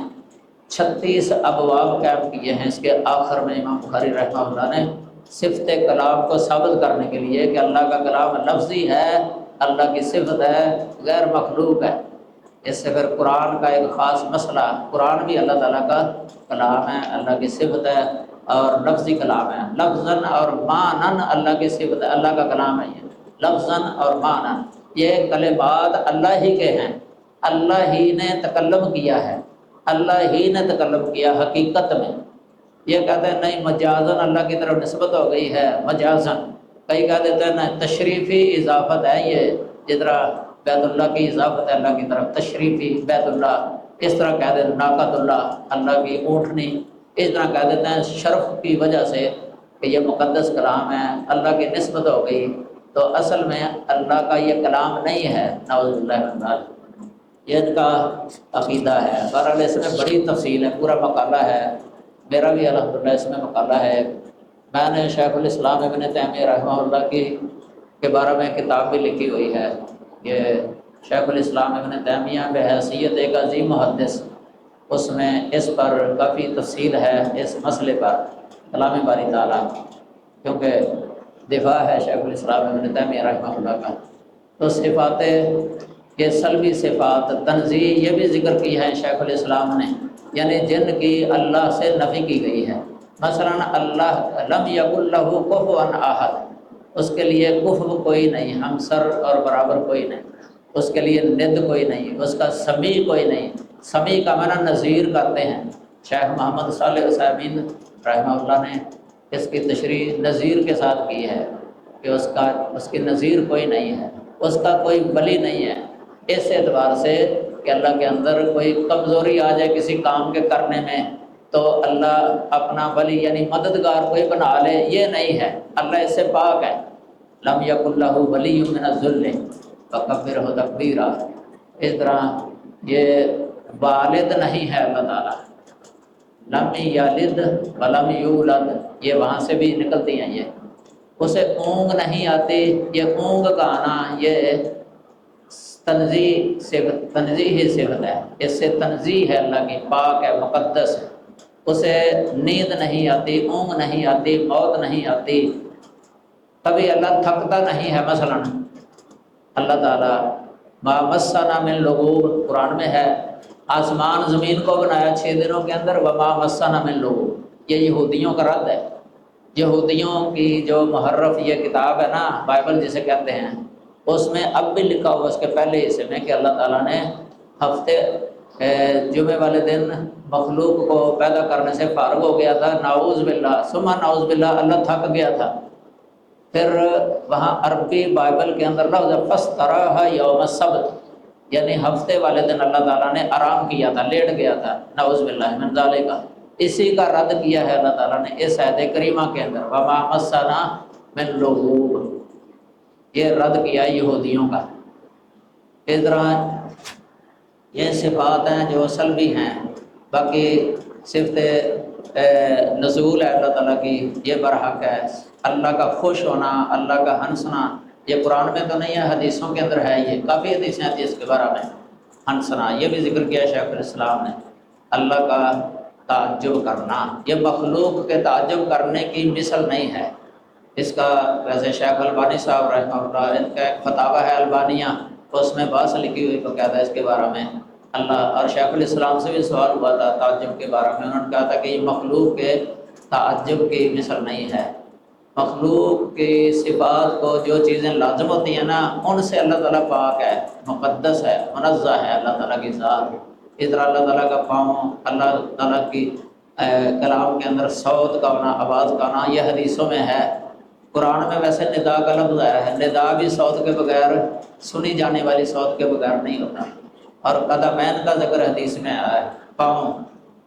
36 ابواب قائم کیے ہیں، اس کے آخر میں امام بخاری رحمہ اللہ نے صفت کلام کو ثابت کرنے کے لیے کہ اللہ کا کلام لفظی ہے، اللہ کی صفت ہے، غیر مخلوق ہے۔ اس سے پھر قرآن کا ایک خاص مسئلہ، قرآن بھی اللہ تعالیٰ کا کلام ہے، اللہ کی صفت ہے اور لفظی کلام ہے۔ لفظاً اور معناً اللہ کی صفت ہے، اللہ کا کلام ہے یہ لفظاً اور معناً۔ یہ کلمات اللہ ہی کے ہیں، اللہ ہی نے تکلم کیا ہے، اللہ ہی نے تکلم کیا حقیقت میں۔ یہ کہتے ہیں نہیں مجازن اللہ کی طرف نسبت ہو گئی ہے، مجازن۔ کئی کہہ دیتے ہیں نہیں تشریفی اضافت ہے، یہ جس طرح بیت اللہ کی اضافت ہے اللہ کی طرف، تشریفی بیت اللہ، اس طرح کہہ دیتے ہیں ناقۃ اللہ، اللہ کی اونٹنی، اس طرح کہہ دیتے ہیں شرف کی وجہ سے کہ یہ مقدس کلام ہے، اللہ کی نسبت ہو گئی۔ تو اصل میں اللہ کا یہ کلام نہیں ہے، نعوذ باللہ من ذلک۔ یہ ان کا عقیدہ ہے۔ بہرحال اس میں بڑی تفصیل ہے، پورا مقالہ ہے، میرا بھی الحمدللہ اس میں مقالہ ہے۔ میں نے شیخ الاسلام ابن تیمیہ رحمہ اللہ کے بارے میں کتاب بھی لکھی ہوئی ہے۔ یہ شیخ الاسلام ابن تیمیہ بحیثیت ایک عظیم محدث، اس میں اس پر کافی تفصیل ہے، اس مسئلے پر کلام باری تعالیٰ، کیونکہ دفاع ہے شیخ الاسلام ابن تیمیہ رحمہ اللہ کا۔ تو صفات یہ سلبی صفات تنزیہ یہ بھی ذکر کی ہے شیخ الاسلام نے، یعنی جن کی اللہ سے نفی کی گئی ہے۔ مثلا اللہ لم یکن لہ کفوا احد، اس کے لیے کفو کوئی نہیں، ہمسر اور برابر کوئی نہیں، اس کے لیے ند کوئی نہیں، اس کا سمیع کوئی نہیں۔ سمیع کا معنی نظیر کرتے ہیں، شیخ محمد صالح عثیمین رحمہ اللہ نے اس کی تشریح نظیر کے ساتھ کی ہے کہ اس کی نظیر کوئی نہیں ہے، اس کا کوئی ولی نہیں ہے۔ اس اعتبار سے کہ اللہ کے اندر کوئی کمزوری آ جائے کسی کام کے کرنے میں تو اللہ اپنا ولی یعنی مددگار کوئی بنا لے، یہ نہیں ہے، اللہ اس سے پاک ہے۔ لم یکن لہ ولی من الذل فکبرہ تکبیرا۔ اس طرح یہ والد نہیں ہے اللہ تعالیٰ، لم یلد ولم یولد، یہ وہاں سے بھی نکلتی ہیں، یہ اسے اونگ نہیں آتی، یہ اونگ کا آنا یہ تنزیہ صفت ہے، اس سے تنزیہ ہے اللہ کی، پاک ہے، مقدس ہے۔ اسے نیند نہیں آتی، اونگ نہیں آتی، موت نہیں آتی، کبھی اللہ تھکتا نہیں ہے۔ مثلا اللہ تعالیٰ ما مسنا من لغوب، قرآن میں ہے آسمان زمین کو بنایا 6 دنوں کے اندر، وما مسنا من لغوب، یہ یہودیوں کا رد ہے۔ یہودیوں کی جو محرف یہ کتاب ہے نا بائبل جسے کہتے ہیں، اس میں اب بھی لکھا ہوا اس کے پہلے حصے میں کہ اللہ تعالیٰ نے ہفتے جمعے والے دن مخلوق کو پیدا کرنے سے فارغ ہو گیا تھا، نعوذ باللہ ثم نعوذ باللہ، اللہ تھک گیا تھا۔ پھر وہاں عربی بائبل کے اندر لفظ فاستراح یوم السبت، یعنی ہفتے والے دن اللہ تعالیٰ نے آرام کیا تھا، لیٹ گیا تھا، نعوذ باللہ من ذالک۔ اسی کا رد کیا ہے اللہ تعالیٰ نے اس آیت کریمہ کے اندر، وما مسنا من لغوب، یہ رد کیا یہودیوں کا۔ اس طرح یہ صفات ہیں جو سلبی ہیں، باقی صفت نزول ہے اللہ تعالیٰ کی، یہ برحق ہے۔ اللہ کا خوش ہونا، اللہ کا ہنسنا، یہ قرآن میں تو نہیں ہے، حدیثوں کے اندر ہے، یہ کافی حدیثیں آتی ہیں اس کے بارے میں۔ ہنسنا یہ بھی ذکر کیا شیخ الاسلام نے، اللہ کا تعجب کرنا، یہ مخلوق کے تعجب کرنے کی مثل نہیں ہے۔ اس کا ویسے شیخ البانی صاحب رحمہ اللہ، ان کا ایک فتاوی ہے البانیہ، اس میں بحث لکھی ہوئی تو کہتا ہے اس کے بارے میں اللہ، اور شیخ الاسلام سے بھی سوال ہوا تھا تعجب کے بارے میں، انہوں نے کہا تھا کہ یہ مخلوق کے تعجب کی مثل نہیں ہے۔ مخلوق کی صفات کو جو چیزیں لازم ہوتی ہیں نا، ان سے اللہ تعالیٰ پاک ہے، مقدس ہے، منزہ ہے اللہ تعالیٰ کی ذات۔ اس طرح اللہ تعالیٰ کا پاؤں، اللہ تعالیٰ کی کلام کے اندر صوت کا ہونا، آواز کا ہونا، یہ حدیثوں میں ہے۔ قرآن میں ویسے ندا کا لفظ آیا ہے، ندا بھی صوت کے بغیر، سنی جانے والی صوت کے بغیر نہیں ہوتا۔ اور قدمین کا ذکر حدیث میں آیا ہے، پاؤں،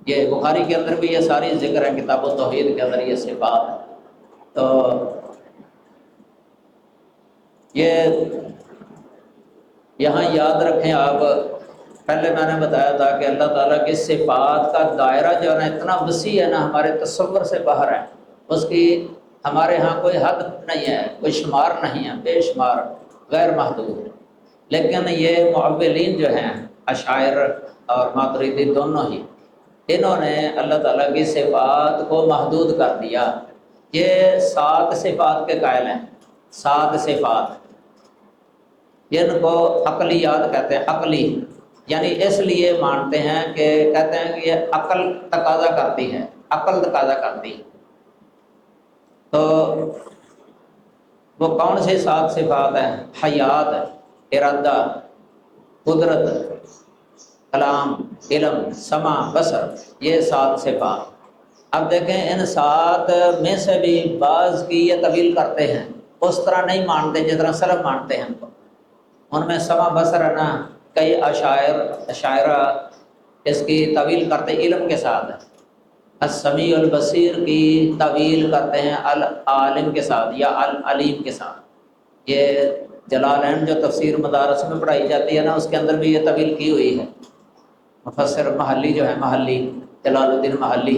یہ بخاری کے اندر بھی یہ ساری ذکر ہے، کتاب التوحید کے اندر یہ صفات ہے۔ تو یہ یہاں یاد رکھیں آپ، پہلے میں نے بتایا تھا کہ اللہ تعالیٰ کی صفات کا دائرہ جو ہے نا اتنا وسیع ہے نا، ہمارے تصور سے باہر ہے، اس کی ہمارے ہاں کوئی حد نہیں ہے، کوئی شمار نہیں ہے، بے شمار، غیر محدود۔ لیکن یہ معولین جو ہیں، اشاعر اور ماتریدی دونوں ہی، انہوں نے اللہ تعالیٰ کی صفات کو محدود کر دیا۔ یہ 7 صفات کے قائل ہیں، 7 صفات، جن کو عقلیات کہتے ہیں، عقلی، یعنی اس لیے مانتے ہیں کہ کہتے ہیں کہ یہ عقل تقاضا کرتی ہے، عقل تقاضا کرتی ہے۔ تو وہ کون سے 7 صفات ہیں؟ حیات، ارادہ، قدرت، کلام، علم، سمع، بصر، یہ 7 صفات۔ اب دیکھیں ان 7 میں سے بھی بعض کی یہ طویل کرتے ہیں، اس طرح نہیں مانتے جس طرح سلف مانتے ہیں۔ ان میں سمع بصر ہے نا، کئی اشاعرہ اس کی طویل کرتے علم کے ساتھ، السمیع البصیر کی طویل کرتے ہیں العالم کے ساتھ یا العلیم کے ساتھ۔ یہ جلالین جو تفسیر مدارس میں پڑھائی جاتی ہے نا، اس کے اندر بھی یہ طویل کی ہوئی ہے۔ مفسر محلی جو ہے، محلی جلال الدین محلی،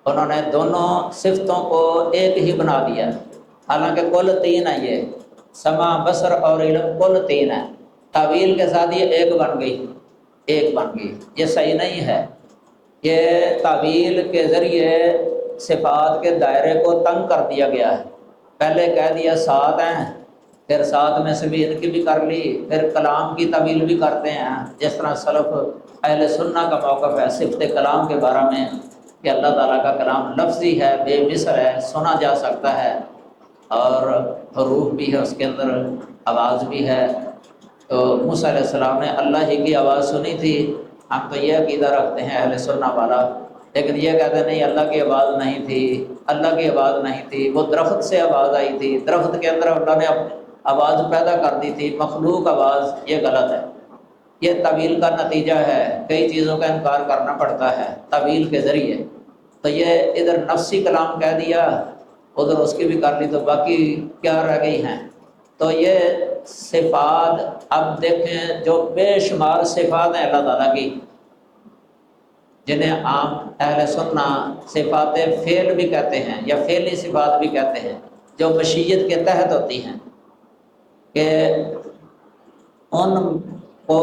انہوں نے دونوں صفتوں کو ایک ہی بنا دیا، حالانکہ کل 3 ہے، یہ سمع بصر اور علم کل 3 ہے، تعویل کے ساتھ یہ ایک بن گئی، ایک بن گئی، یہ صحیح نہیں ہے۔ یہ تعویل کے ذریعے صفات کے دائرے کو تنگ کر دیا گیا ہے۔ پہلے کہہ دیا 7 ہیں، پھر 7 میں سے بھی ان کی بھی کر لی، پھر کلام کی تعویل بھی کرتے ہیں، جس طرح سلف اہل سنہ کا موقف ہے صفت کلام کے بارے میں کہ اللہ تعالیٰ کا کلام لفظی ہے، بے مثل ہے، سنا جا سکتا ہے، اور حروف بھی ہے اس کے اندر، آواز بھی ہے۔ تو موسیٰ علیہ السلام نے اللہ ہی کی آواز سنی تھی، ہم تو یہ عقیدہ رکھتے ہیں اہل سنہ والا، لیکن یہ کہتے ہیں نہیں، اللہ کی آواز نہیں تھی، اللہ کی آواز نہیں تھی، وہ درخت سے آواز آئی تھی، درخت کے اندر اللہ نے آواز پیدا کر دی تھی، مخلوق آواز، یہ غلط ہے۔ یہ تعویل کا نتیجہ ہے، کئی چیزوں کا انکار کرنا پڑتا ہے تعویل کے ذریعے۔ تو یہ ادھر نفسی کلام کہہ دیا، ادھر اس کی بھی کر لی، تو باقی کیا رہ گئی ہیں؟ تو یہ صفات اب دیکھیں، جو بے شمار صفات ہیں اللہ تعالیٰ کی، جنہیں عام اہل سنہ صفات فعل بھی کہتے ہیں یا فعلی صفات بھی کہتے ہیں، جو مشیت کے تحت ہوتی ہیں، کہ ان کو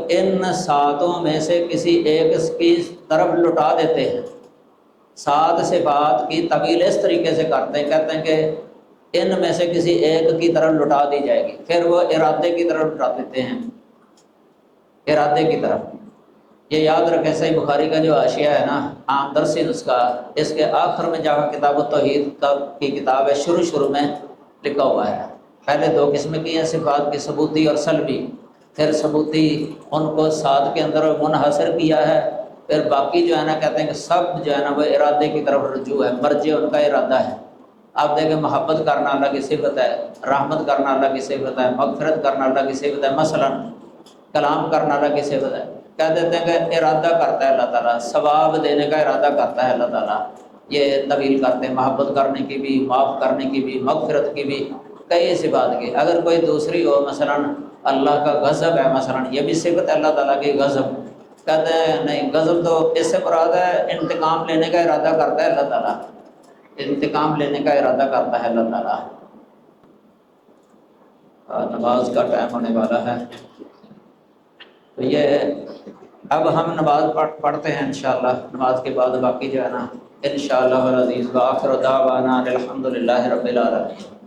ان 7 میں سے کسی ایک کی طرف لٹا دیتے ہیں۔ 7 صفات کی طویل اس طریقے سے کرتے ہیں، کہتے ہیں کہ ان میں سے کسی ایک کی طرف لٹا دی جائے گی، پھر وہ ارادے کی طرف لٹا دیتے ہیں، ارادے کی طرف۔ یہ یاد رکھیں، صحیح بخاری کا جو حاشیہ ہے نا، عام درسی نسخہ، اس کے آخر میں جہاں کتاب التوحید کی کتاب ہے، شروع میں لکھا ہوا ہے، پہلے 2 قسمیں کی ہیں صفات کی، ثبوتی اور سلبی، پھر ثبوتی ان کو 7 کے اندر منحصر کیا ہے، پھر باقی جو ہے نا کہتے ہیں کہ سب جو ہے نا وہ ارادے کی طرف رجوع ہے، مرجع ان کا ارادہ ہے۔ آپ دیکھیں، محبت کرنا اللہ کی صفت ہے، رحمت کرنا اللہ کی صفت ہے، مغفرت کرنا اللہ کی صفت ہے، مثلا کلام کرنا اللہ کی صفت ہے۔ کہہ دیتے ہیں کہ ارادہ کرتا ہے اللہ تعالیٰ، ثواب دینے کا ارادہ کرتا ہے اللہ تعالیٰ، یہ طویل کرتے ہیں، محبت کرنے کی بھی، معاف کرنے کی بھی، مغفرت کی بھی، کئی صفات کی۔ اگر کوئی دوسری ہو، مثلا اللہ کا غضب ہے، مثلا یہ بھی صفت ہے اللہ تعالیٰ کی، غضب، کہتے ہیں نہیں، غضب تو اس سے مراد ہے انتقام لینے کا ارادہ کرتا ہے اللہ تعالیٰ، انتقام لینے کا ارادہ کرتا ہے اللہ تعالیٰ۔ نماز کا ٹائم ہونے والا ہے، تو یہ اب ہم نماز پڑھتے ہیں انشاءاللہ، نماز کے بعد باقی جو ہے نا انشاءاللہ العزیز، وآخر دعوانا الحمدللہ رب العالمین۔